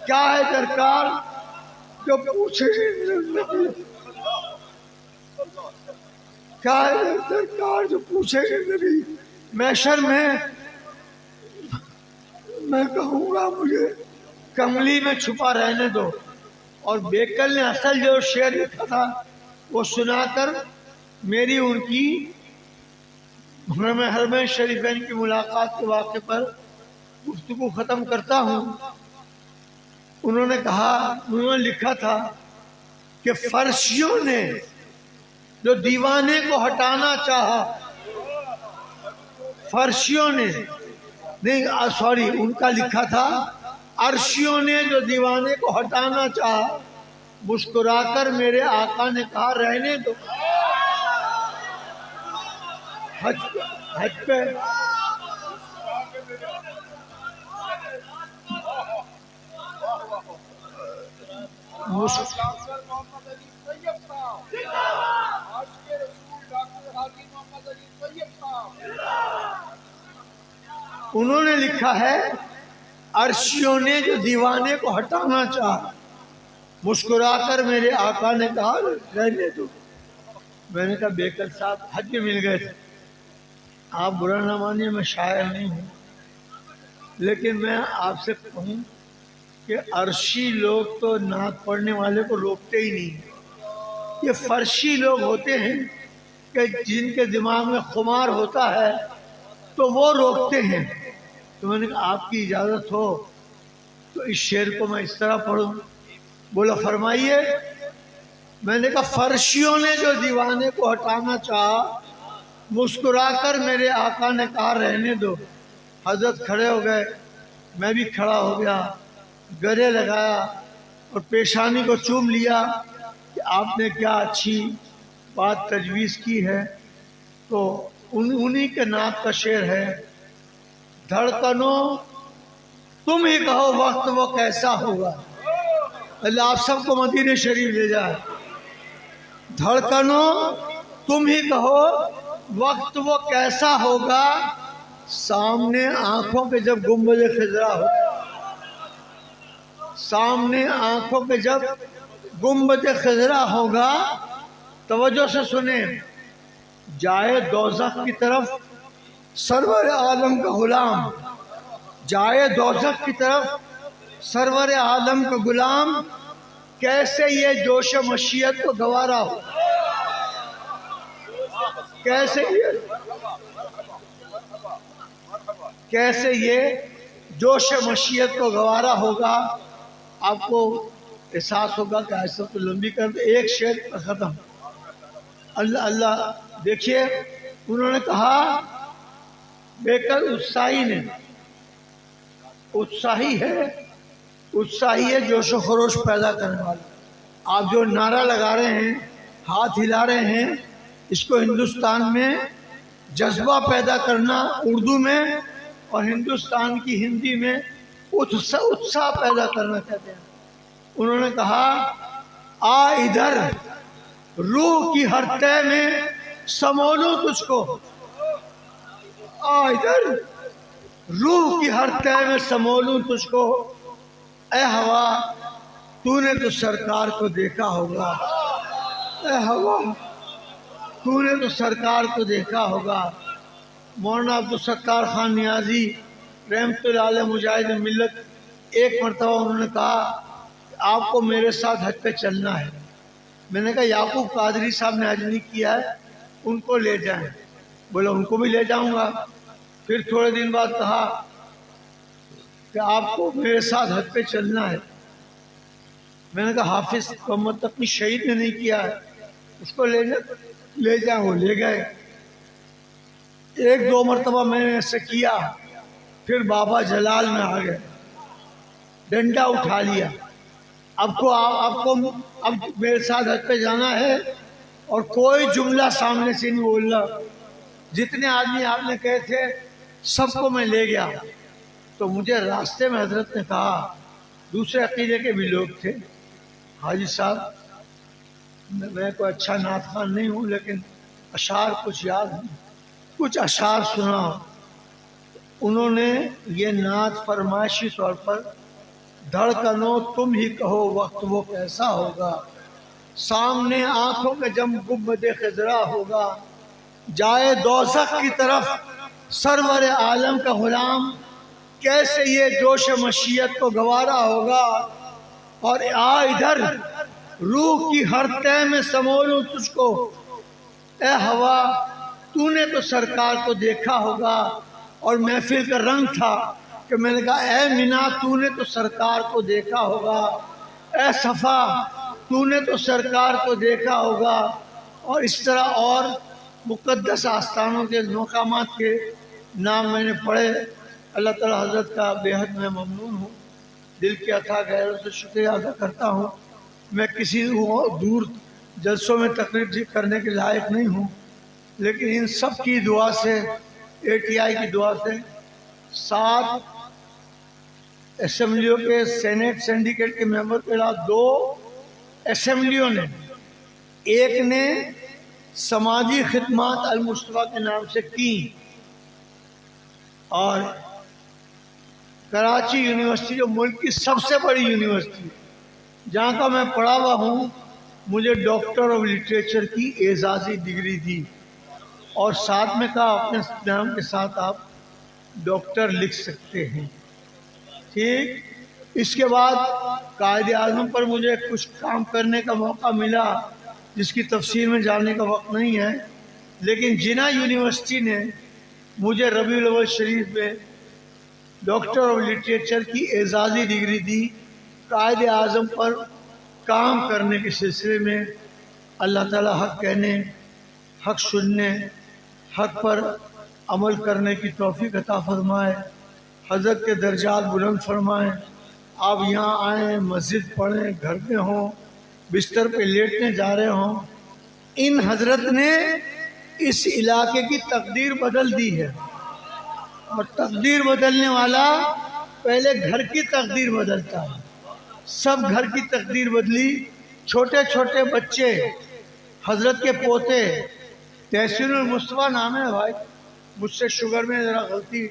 کیا ہے درکار جو پوچھیں گے نبی، کیا ہے درکار جو پوچھیں گے نبی محشر میں کہوں گا مجھے کملی میں چھپا رہنے دو۔ اور بیکل نے اصل جو شعر لکھا تھا وہ سنا کر میری ان کی حرمین شریفین کی ملاقات کے واقعے پر گفتگو ختم کرتا ہوں۔ انہوں نے لکھا تھا کہ فرشیوں نے جو دیوانے کو ہٹانا چاہا، فرشیوں نے نہیں سوری ان کا لکھا تھا، عرشیوں نے جو دیوانے کو ہٹانا چاہا، مسکرا کر میرے آقا نے کہا رہنے دو۔ حج پہ انہوں نے لکھا ہے عرشیوں نے جو دیوانے کو ہٹانا چاہا، مسکرا کر میرے آقا نے کہا رہنے دو۔ میں نے کہا بیکر صاحب حج میں مل گئے تھے، آپ برا نہ مانیے میں شاعر نہیں ہوں، لیکن میں آپ سے کہوں کہ عرشی لوگ تو نعت پڑھنے والے کو روکتے ہی نہیں، یہ فرشی لوگ ہوتے ہیں کہ جن کے دماغ میں خمار ہوتا ہے تو وہ روکتے ہیں۔ تو میں نے کہا آپ کی اجازت ہو تو اس شعر کو میں اس طرح پڑھوں؟ بولا فرمائیے۔ میں نے کہا فرشیوں نے جو دیوانے کو ہٹانا چاہا، مسکرا کر میرے آقا نے کہا رہنے دو۔ حضرت کھڑے ہو گئے، میں بھی کھڑا ہو گیا، گلے لگایا اور پیشانی کو چوم لیا کہ آپ نے کیا اچھی بات تجویز کی ہے۔ تو انہی کے نعت کا شعر ہے، دھڑکنوں تم ہی کہو وقت وہ کیسا ہوگا۔ اللہ آپ سب کو مدینہ شریف لے جائے۔ دھڑکنوں تم ہی کہو وقت وہ کیسا ہوگا، سامنے آنکھوں کے جب گنبد خضرا ہو، سامنے آنکھوں کے جب گنبد خضرا ہوگا۔ توجہ سے سنیں، جائے دوزخ کی طرف سرور عالم کا غلام، جائے دوزخ کی طرف سرور عالم کا غلام، کیسے یہ جوش مشیت کو گوارا ہو، کیسے یہ جوش مشیت کو گوارا ہوگا۔ آپ کو احساس ہوگا کہ ایسا تو لمبی کر دے، ایک شعر پر ختم۔ اللہ اللہ دیکھیے، انہوں نے کہا بیکر اتساہی نے، اتساہی ہے جوش و خروش پیدا کرنے والا۔ آپ جو نعرہ لگا رہے ہیں، ہاتھ ہلا رہے ہیں، اس کو ہندوستان میں جذبہ پیدا کرنا اردو میں، اور ہندوستان کی ہندی میں اتساہ پیدا کرنا کہتے ہیں۔ انہوں نے کہا آ ادھر روح کی ہر تہ میں سمولوں تجھ کو، آ ادھر روح کی ہر تہ میں سمولوں تجھ کو، اے ہوا تو نے تو سرکار کو دیکھا ہوگا، اے ہوا تو نے تو سرکار کو دیکھا ہوگا۔ مولانا عبدالستار خان نیازی رحمت اللہ علیہ مجاہد ملت، ایک مرتبہ انہوں نے کہا کہ آپ کو میرے ساتھ حج پہ چلنا ہے۔ میں نے کہا یعقوب قادری صاحب نے حج نہیں کیا ہے، ان کو لے جائیں۔ بولا ان کو بھی لے جاؤں گا۔ پھر تھوڑے دن بعد کہا کہ آپ کو میرے ساتھ حج پہ چلنا ہے۔ میں نے کہا حافظ محمد اپنی شہید نے نہیں کیا ہے، اس کو لے جاؤں۔ وہ لے گئے۔ ایک دو مرتبہ میں نے ایسے کیا، پھر بابا جلال میں آ گئے، ڈنڈا اٹھا لیا، اب میرے ساتھ حج پہ جانا ہے اور کوئی جملہ سامنے سے نہیں بولنا۔ جتنے آدمی آپ نے کہے تھے سب کو میں لے گیا۔ تو مجھے راستے میں حضرت نے کہا، دوسرے عقیدے کے بھی لوگ تھے، حاجی صاحب میں کوئی اچھا نعت خوان نہیں ہوں لیکن اشعار کچھ یاد ہیں، کچھ اشعار سنا۔ انہوں نے یہ نعت فرمائشی طور پر، دھڑکنوں تم ہی کہو وقت وہ کیسا ہوگا، سامنے آنکھوں کے جب گنبد خضرا ہوگا، جائے دوزخ کی طرف سرور عالم کا غلام، کیسے یہ جوش مشیت کو گوارا ہوگا، اور آ ادھر روح کی ہر تہ میں سمولوں تجھ کو، اے ہوا تو نے تو سرکار کو دیکھا ہوگا۔ اور محفل کا رنگ تھا کہ میں نے کہا اے مینا تو نے تو سرکار کو دیکھا ہوگا، اے صفا تو نے تو سرکار کو دیکھا ہوگا۔ اور اس طرح اور مقدس آستانوں کے مقامات کے نام میں نے پڑھے۔ اللہ تعالی حضرت کا بے حد میں ممنون ہوں، دل کی عطا گہروں سے شکریہ ادا کرتا ہوں۔ میں کسی دور جلسوں میں تقریر کرنے کے لائق نہیں ہوں، لیکن ان سب کی دعا سے، ATI کی دعا سے 7 اسمبلیوں کے سینیٹ سینڈیکیٹ کے ممبر کے علاوہ 2 اسمبلیوں نے، ایک نے سماجی خدمات المصطفیٰ کے نام سے کی، اور کراچی یونیورسٹی جو ملک کی سب سے بڑی یونیورسٹی جہاں کا میں پڑھا ہوا ہوں، مجھے ڈاکٹر آف لٹریچر کی اعزازی ڈگری دی، اور ساتھ میں کہا اپنے نام کے ساتھ آپ ڈاکٹر لکھ سکتے ہیں۔ ٹھیک، اس کے بعد قائد اعظم پر مجھے کچھ کام کرنے کا موقع ملا جس کی تفصیل میں جاننے کا وقت نہیں ہے، لیکن جناح یونیورسٹی نے مجھے ربیع الاول شریف میں ڈاکٹر آف لٹریچر کی اعزازی ڈگری دی۔ قائد اعظم پر کام کرنے کے سلسلے میں اللہ تعالیٰ حق کہنے، حق سننے، حق پر عمل کرنے کی توفیق عطا فرمائے، حضرت کے درجات بلند فرمائے۔ آپ یہاں آئیں، مسجد پڑھیں، گھر میں ہوں، بستر پہ لیٹنے جا رہے ہوں، ان حضرت نے اس علاقے کی تقدیر بدل دی ہے، اور تقدیر بدلنے والا پہلے گھر کی تقدیر بدلتا ہے۔ سب گھر کی تقدیر بدلی، چھوٹے چھوٹے بچے، حضرت کے پوتے، تحسین المصطفیٰ نام ہے بھائی، مجھ سے شوگر میں ذرا غلطی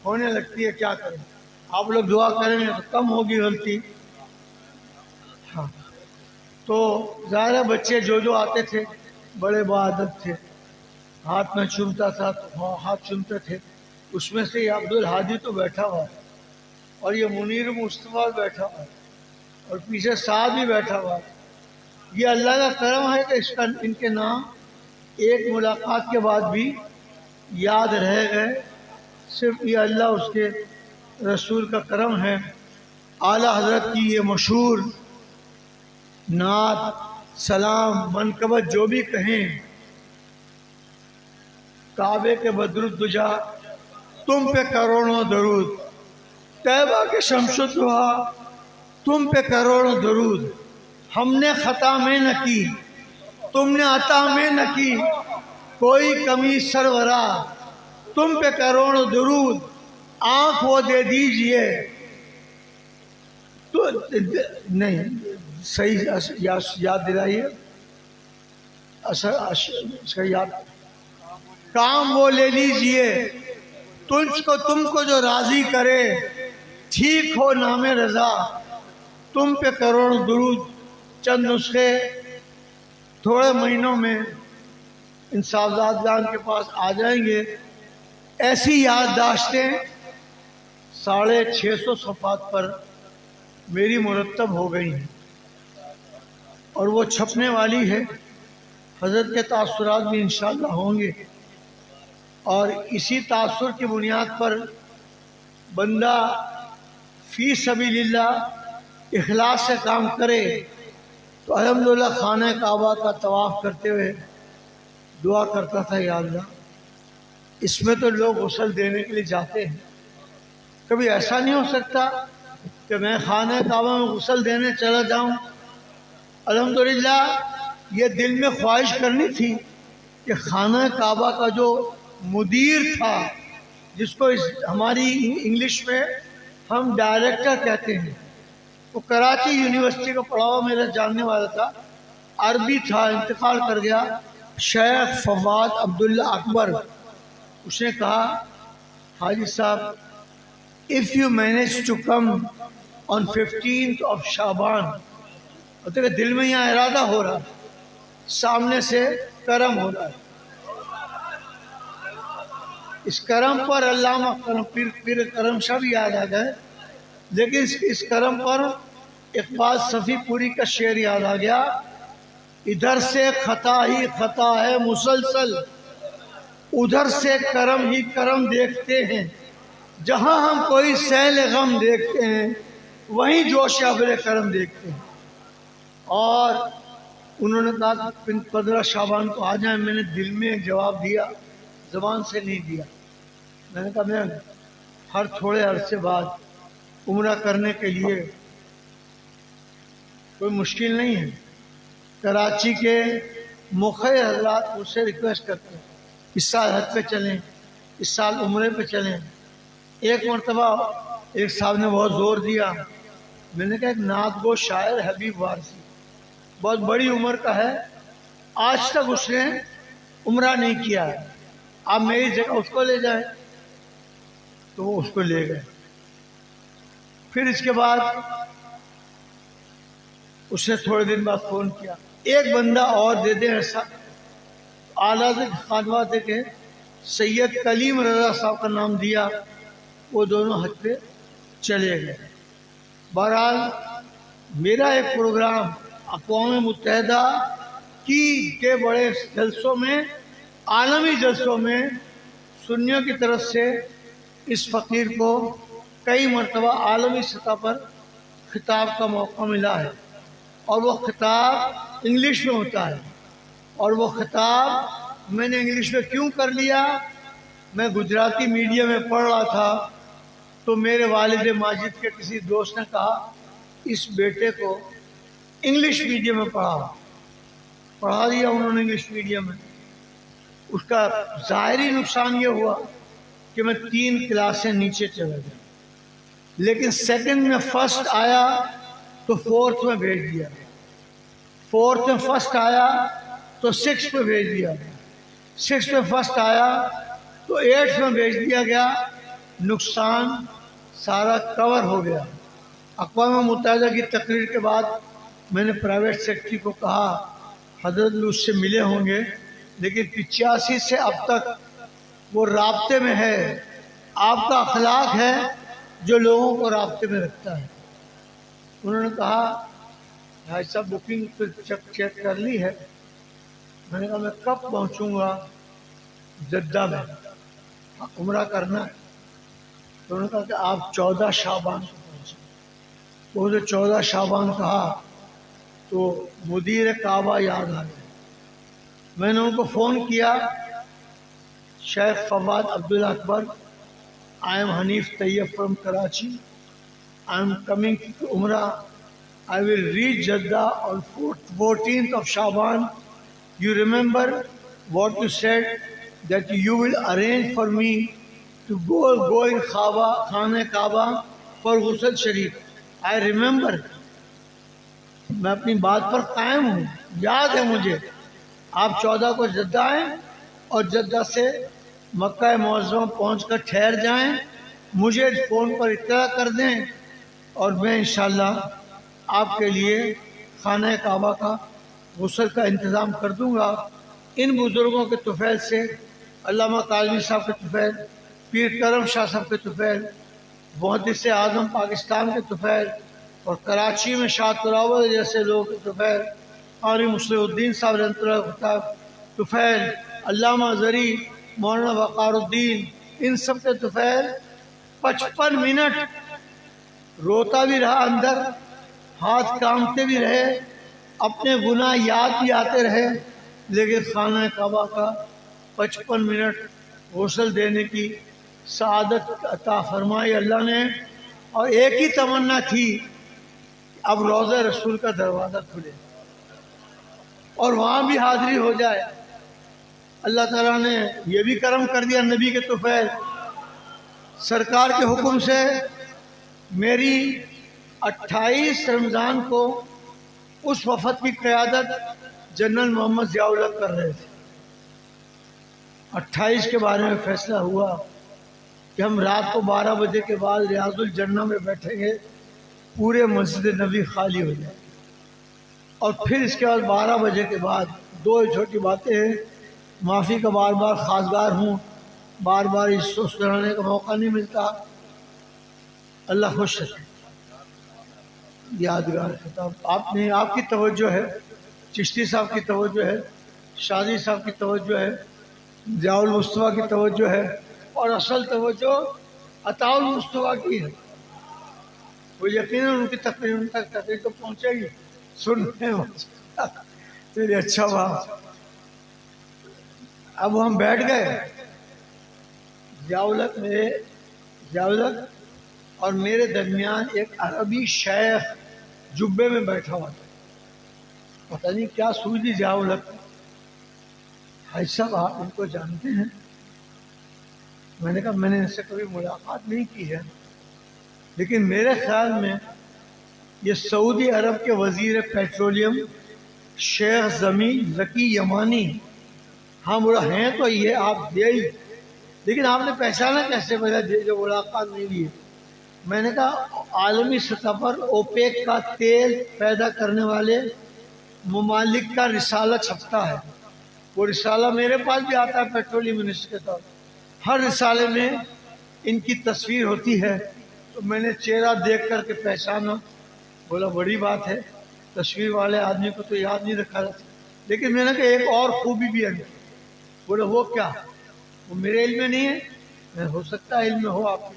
ہونے لگتی ہے، کیا کریں، آپ لوگ دعا کریں گے تو کم ہوگی غلطی۔ ہاں، تو ظاہر بچے جو آتے تھے بڑے باادب تھے، ہاتھ میں چومتا تھا تو ہاتھ چومتے تھے، اس میں سے یہ عبدالحادی تو بیٹھا ہوا ہے، اور یہ منیر مصطفیٰ بیٹھا ہوا ہے، اور پیچھے صاحب بھی بیٹھا ہوا ہے۔ یہ اللہ کا کرم ہے کہ ان کے نام ایک ملاقات کے بعد بھی یاد رہ گئے، صرف یہ اللہ اس کے رسول کا کرم ہے۔ اعلیٰ حضرت کی یہ مشہور نعت، سلام، منقبت جو بھی کہیں، کعبے کے بدر الدجا تم پہ کروڑوں درود، طیبہ کے شمس الضحیٰ تم پہ کروڑوں درود، ہم نے خطا میں نہ کی تم نے عطا میں نہ کی، کوئی کمی سرورا تم پہ کروڑوں درود، آنکھ وہ دے دیجئے تو نہیں صحیح یاد دلائیے، یاد، کام وہ لے لیجئے تم کو جو راضی کرے، ٹھیک ہو نام رضا تم پہ کروڑوں درود۔ چند نسخے تھوڑے مہینوں میں ان صاحبزاد جان کے پاس آ جائیں گے۔ ایسی یادداشتیں 650 صفحات پر میری مرتب ہو گئی ہیں، اور وہ چھپنے والی ہے۔ حضرت کے تاثرات بھی انشاءاللہ ہوں گے، اور اسی تاثر کی بنیاد پر بندہ فی سبیل اللہ اخلاص سے کام کرے تو الحمدللہ خانہ کعبہ کا طواف کرتے ہوئے دعا کرتا تھا، یا اللہ اس میں تو لوگ غسل دینے کے لیے جاتے ہیں، کبھی ایسا نہیں ہو سکتا کہ میں خانہ کعبہ میں غسل دینے چلا جاؤں۔ الحمدللہ یہ دل میں خواہش کرنی تھی کہ خانہ کعبہ کا جو مدیر تھا، جس کو ہماری انگلش میں ہم ڈائریکٹر کہتے ہیں، وہ کراچی یونیورسٹی کا پڑھا ہوا میرا جاننے والا تھا، عربی تھا، انتقال کر گیا، شیخ فواد عبداللہ اکبر۔ اس نے کہا، حاجی صاحب if you manage to come on 15th of شعبان، اور دیکھیں دل میں یہاں ارادہ ہو رہا، سامنے سے کرم ہو رہا ہے، اس کرم پر علامہ پیر کرم شاہ بھی یاد آ گئے، لیکن اس کرم پر اقبال صفی پوری کا شعر یاد آ گیا، ادھر سے خطا ہی خطا ہے مسلسل، ادھر سے کرم ہی کرم دیکھتے ہیں، جہاں ہم کوئی سیل غم دیکھتے ہیں وہیں جوش ابر کرم دیکھتے ہیں۔ اور انہوں نے کہا 15 شعبان کو آ جائیں، میں نے دل میں ایک جواب دیا، زبان سے نہیں دیا، میں نے کہا میں ہر تھوڑے عرصے بعد عمرہ کرنے کے لیے، کوئی مشکل نہیں ہے، کراچی کے مخیر حضرات مجھ سے ریکویسٹ کرتے ہیں اس سال حج پہ چلیں، اس سال عمرے پہ چلیں۔ ایک مرتبہ ایک صاحب نے بہت زور دیا، میں نے کہا ایک نعت گو شاعر حبیب وارثی بہت بڑی عمر کا ہے، آج تک اس نے عمرہ نہیں کیا ہے، آپ میری جگہ اس کو لے جائیں۔ تو وہ اس کو لے گئے۔ پھر اس کے بعد اس نے تھوڑے دن بعد فون کیا، ایک بندہ اور دے دیں ایسا۔ اعلیٰ خانوات کے سید کلیم رضا صاحب کا نام دیا، وہ دونوں حج پہ چلے گئے۔ بہرحال میرا ایک پروگرام اقوام متحدہ کے بڑے جلسوں میں، عالمی جلسوں میں سنیوں کی طرف سے اس فقیر کو کئی مرتبہ عالمی سطح پر خطاب کا موقع ملا ہے، اور وہ خطاب انگلش میں ہوتا ہے۔ اور وہ خطاب میں نے انگلش میں کیوں کر لیا، میں گجراتی میڈیم میں پڑھ رہا تھا تو میرے والد ماجد کے کسی دوست نے کہا اس بیٹے کو انگلش میڈیم میں پڑھا دیا انہوں نے انگلش میڈیم میں۔ اس کا ظاہری نقصان یہ ہوا کہ میں 3 کلاسیں نیچے چلا گیا، لیکن سیکنڈ میں فرسٹ آیا تو 4تھ میں بھیج دیا، 4تھ میں فرسٹ آیا تو 6 پہ بھیج دیا گیا، 6 پہ فرسٹ آیا تو 8 میں بھیج دیا گیا، نقصان سارا کور ہو گیا۔ اقوام متحدہ کی تقریر کے بعد میں نے پرائیویٹ سیکرٹری کو کہا حضرت اس سے ملے ہوں گے، لیکن 85 سے اب تک وہ رابطے میں ہے۔ آپ کا اخلاق ہے جو لوگوں کو رابطے میں رکھتا ہے۔ انہوں نے کہا بھائی صاحب بکنگ پہ چیک کر لی ہے؟ میں نے کہا میں کب پہنچوں گا؟ جدہ میں عمرہ کرنا ہے۔ تو انہوں نے کہا کہ آپ 14 شعبان کو پہنچیں۔ تو اسے 14 شعبان کہا تو مدیر کعبہ یاد آ گئے۔ میں نے ان کو فون کیا، شیخ فواد عبداللہ اکبر، I am Hanif Tayyab from Karachi. I am coming to Umrah. I will reach Jeddah on 14th of Shaban. You remember what you said, that you will arrange for me to go in Khane Kaaba for Ghusl Sharif. I remember. میں اپنی بات پر قائم ہوں، یاد ہے مجھے۔ آپ 14 کو جدہ آئیں اور جدہ سے مکہ معظمہ پہنچ کر ٹھہر جائیں، مجھے فون پر اطلاع کر دیں اور میں انشاءاللہ آپ کے لیے خانہ کعبہ کا غسل کا انتظام کر دوں گا۔ ان بزرگوں کے طفیل سے، علامہ قادری صاحب کے طفیل، پیر کرم شاہ صاحب کے طفیل، محدث اعظم پاکستان کے طفیل، اور کراچی میں شاہ تراول جیسے لوگ کے طفیل، قاری مصلح الدین صاحب رحمۃ اللہ خطاب طفیل، علامہ زری، مولانا وقار الدین، ان سب کے طفیل 55 منٹ روتا بھی رہا اندر، ہاتھ کامتے بھی رہے، اپنے گناہ یاد بھی آتے رہے، لیکن خانہ کعبہ کا 55 منٹ غسل دینے کی سعادت عطا فرمائی اللہ نے۔ اور ایک ہی تمنا تھی، اب روضہ رسول کا دروازہ کھلے اور وہاں بھی حاضری ہو جائے۔ اللہ تعالیٰ نے یہ بھی کرم کر دیا، نبی کے طفیل سرکار کے حکم سے میری 28 رمضان کو اس وفد کی قیادت جنرل محمد ضیاء الحق کر رہے تھے۔ 28 کے بارے میں فیصلہ ہوا کہ ہم رات کو 12 بجے کے بعد ریاض الجنہ میں بیٹھیں گے، پورے مسجد نبی خالی ہو جائے، اور پھر اس کے بعد 12 بجے کے بعد 2 چھوٹی باتیں ہیں، معافی کا بار بار خواستگار ہوں، بار بار اس سنانے کا موقع نہیں ملتا، اللہ خوش رکھے۔ یادگار خطاب آپ کی توجہ ہے، چشتی صاحب کی توجہ ہے، شادی صاحب کی توجہ ہے، ضیاء المصطفیٰ کی توجہ ہے، اور اصل توجہ عطاء المصطفیٰ کی ہے۔ وہ یقیناً ان کی تقریر تقریر تو پہنچے گی، سننے تیرے اچھا بات۔ اب ہم بیٹھ گئے، ضیاء الحق اور میرے درمیان ایک عربی شیخ جبے میں بیٹھا ہوا تھا، پتہ نہیں کیا سوئی تھی ضیاء الحق، حاج صاحب آپ ان کو جانتے ہیں؟ میں نے کہا میں نے ان سے کبھی ملاقات نہیں کی ہے، لیکن میرے خیال میں یہ سعودی عرب کے وزیر پیٹرولیم شیخ زمین ذکی یمانی، ہاں بولا ہیں تو یہ آپ دے ہی، لیکن آپ نے پہچانا کیسے؟ جو ملاقات نہیں دی؟ میں نے کہا عالمی سطح پر اوپیک کا تیل پیدا کرنے والے ممالک کا رسالہ چھپتا ہے، وہ رسالہ میرے پاس بھی آتا ہے پیٹرولیم منسٹر کے طور پر، ہر رسالے میں ان کی تصویر ہوتی ہے، تو میں نے چہرہ دیکھ کر کے پہچانا، بولا بڑی بات ہے، تصویر والے آدمی کو تو یاد نہیں رکھا جاتا، لیکن میں نے کہا ایک اور خوبی بھی ہے، بولا وہ کیا؟ وہ میرے علم میں نہیں ہے، ہو سکتا ہے علم میں ہو آپ کو۔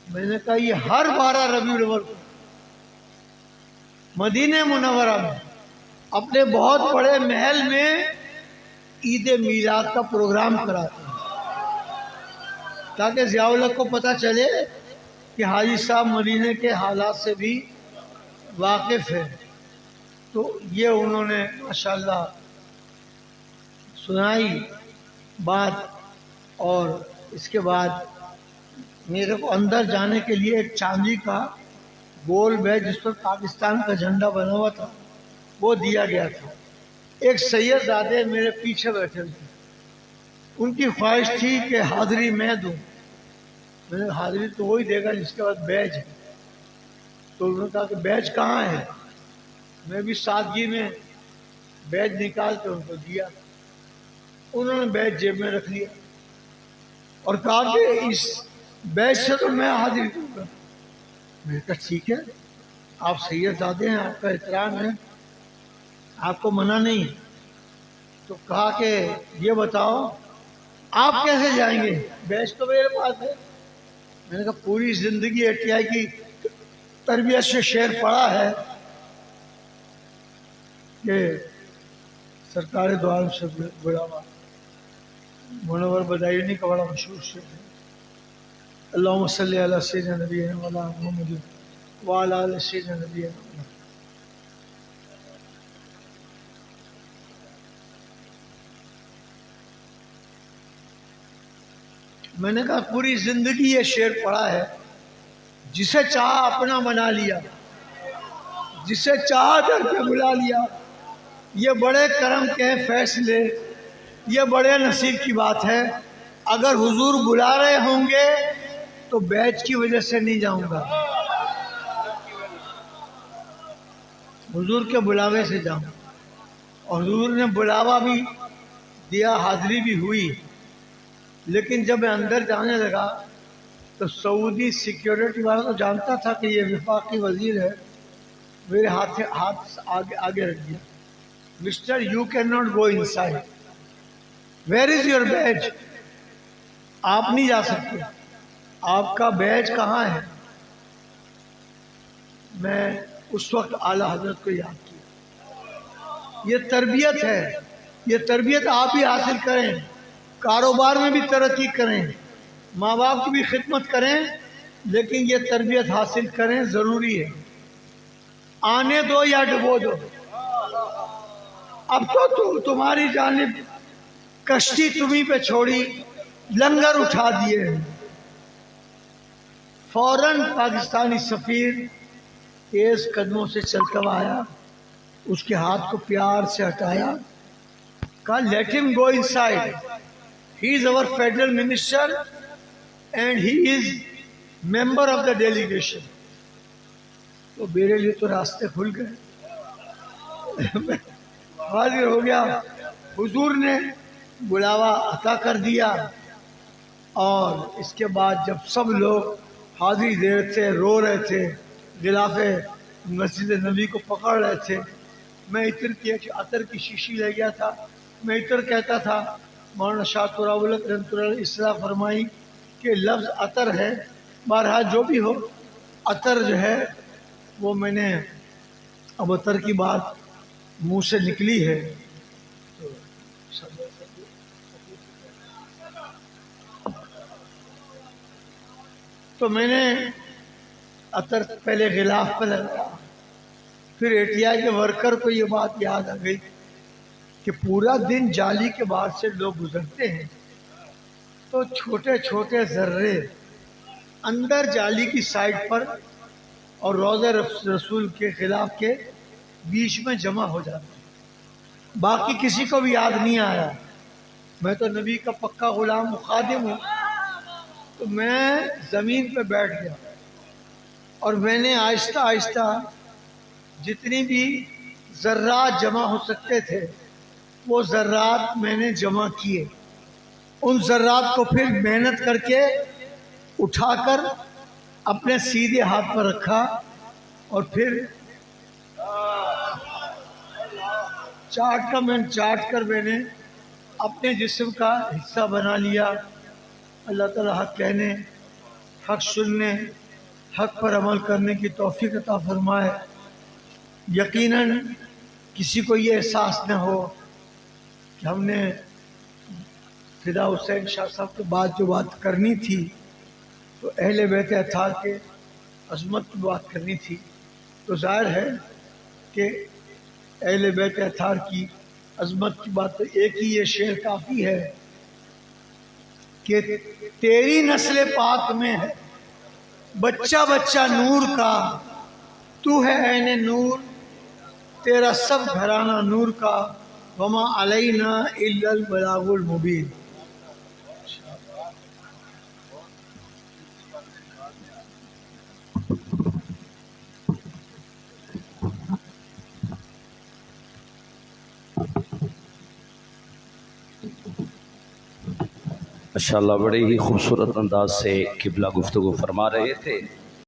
میں نے کہا یہ ہر 12 ربیع الاول کو مدینہ منورہ میں اپنے بہت بڑے محل میں عید میلاد کا پروگرام کراتے ہیں، تاکہ ضیاء الحق کو پتہ چلے کہ حاجی صاحب مدینہ کے حالات سے بھی واقف ہے۔ تو یہ انہوں نے ماشاءاللہ سنائی بات، اور اس کے بعد میرے کو اندر جانے کے لیے ایک چاندی کا گول بیج جس پر پاکستان کا جھنڈا بنا ہوا تھا وہ دیا گیا تھا۔ ایک سید زادے میرے پیچھے بیٹھے تھے، ان کی خواہش تھی کہ حاضری میں دوں، میں نے حاضری تو وہی دے گا جس کے بعد بیج ہے، تو انہوں نے کہا کہ بیج کہاں ہے؟ میں بھی سادگی میں بیج نکال کے ان کو دیا، انہوں نے بیج جیب میں رکھ لیا اور کہا کہ اس بیج سے تو میں حاضری دوں گا۔ میں نے کہا ٹھیک ہے، آپ سید زادے ہیں، آپ کا احترام ہے، آپ کو منع نہیں۔ تو کہا کہ یہ بتاؤ آپ کیسے جائیں گے؟ بیج تو میرے پاس ہے۔ میں نے کہا پوری زندگی اے ٹی آئی کی تربیت سے شعر پڑھا ہے کہ سرکار دو عالم سے بلاوا منور بدائیونی کا بڑا مشہور شعر ہے، اللہم صلی علی سیدنا نبینا مولانا محمد وعلی آل سیدنا نبینا محمد۔ میں نے کہا پوری زندگی یہ شعر پڑھا ہے، جسے چاہا اپنا بنا لیا، جسے چاہا در پہ بلا لیا، یہ بڑے کرم کے فیصلے، یہ بڑے نصیب کی بات ہے، اگر حضور بلا رہے ہوں گے تو بیج کی وجہ سے نہیں جاؤں گا، حضور کے بلاوے سے جاؤں، اور حضور نے بلاوا بھی دیا، حاضری بھی ہوئی۔ لیکن جب میں اندر جانے لگا تو سعودی سیکیورٹی والا تو جانتا تھا کہ یہ وفاقی وزیر ہے، میرے ہاتھ آگے رکھ دیا، mister you can not go inside, where is your badge? آپ نہیں جا سکتے، آپ کا بیج کہاں ہے؟ میں اس وقت اعلیٰ حضرت کو یاد کیا، یہ تربیت ہے، یہ تربیت آپ ہی حاصل کریں، کاروبار میں بھی ترقی کریں، ماں باپ کی بھی خدمت کریں، لیکن یہ تربیت حاصل کریں، ضروری ہے۔ آنے دو یا ڈبو دو، اب تو تمہاری جانب کشتی تمہیں پہ چھوڑی، لنگر اٹھا دیے۔ فوراً پاکستانی سفیر تیز قدموں سے چلتا ہوا آیا، اس کے ہاتھ کو پیار سے ہٹایا، کہا لیٹ ہم go inside, he is over federal minister and he is member of the delegation. تو میرے لیے تو راستے کھل گئے، حاضر ہو گیا، حضور نے بلاوا عطا کر دیا، اور اس کے بعد جب سب لوگ حاضری دے رہے تھے، رو رہے تھے، غلاف مسجد نبی کو پکڑ رہے تھے، میں عطر کی شیشی لے گیا تھا، میں عطر کہتا تھا، مولانا شاہ تراب الحق رحمۃ اللہ علیہ اصلاح فرمائی کہ لفظ عطر ہے، بہرحال جو بھی ہو، عطر جو ہے وہ میں نے اب عطر کی بات منہ سے نکلی ہے تو میں نے عطر پہلے غلاف پہ لگایا، پھر اے ٹی آئی کے ورکر کو یہ بات یاد آ گئی کہ پورا دن جالی کے باہر سے لوگ گزرتے ہیں تو چھوٹے چھوٹے ذرے اندر جالی کی سائڈ پر اور روضہ رسول کے خلاف کے بیچ میں جمع ہو جاتے ہیں. باقی کسی کو بھی یاد نہیں آیا. میں تو نبی کا پکا غلام و خادم ہوں. تو میں زمین پہ بیٹھ گیا اور میں نے آہستہ آہستہ جتنی بھی ذرات جمع ہو سکتے تھے وہ ذرات میں نے جمع کیے. ان ذرات کو پھر محنت کر کے اٹھا کر اپنے سیدھے ہاتھ پر رکھا اور پھر چاٹ کر میں نے اپنے جسم کا حصہ بنا لیا. اللہ تعالیٰ حق کہنے، حق سننے، حق پر عمل کرنے کی توفیق عطا فرمائے. یقیناً کسی کو یہ احساس نہ ہو کہ ہم نے فدا حسین شاہ صاحب کے بعد جو بات کرنی تھی تو اہل بیت اطہار کے عظمت کی بات کرنی تھی. تو ظاہر ہے کہ اہل بیت اطہار کی عظمت کی بات تو ایک ہی یہ شعر کافی ہے کہ تیری نسل پاک میں ہے بچہ بچہ نور کا، تو ہے عین نور، تیرا سب گھرانہ نور کا، وما علینا الا البلاغ المبین. ماشاءاللہ بڑے ہی خوبصورت انداز سے قبلہ گفتگو فرما رہے تھے.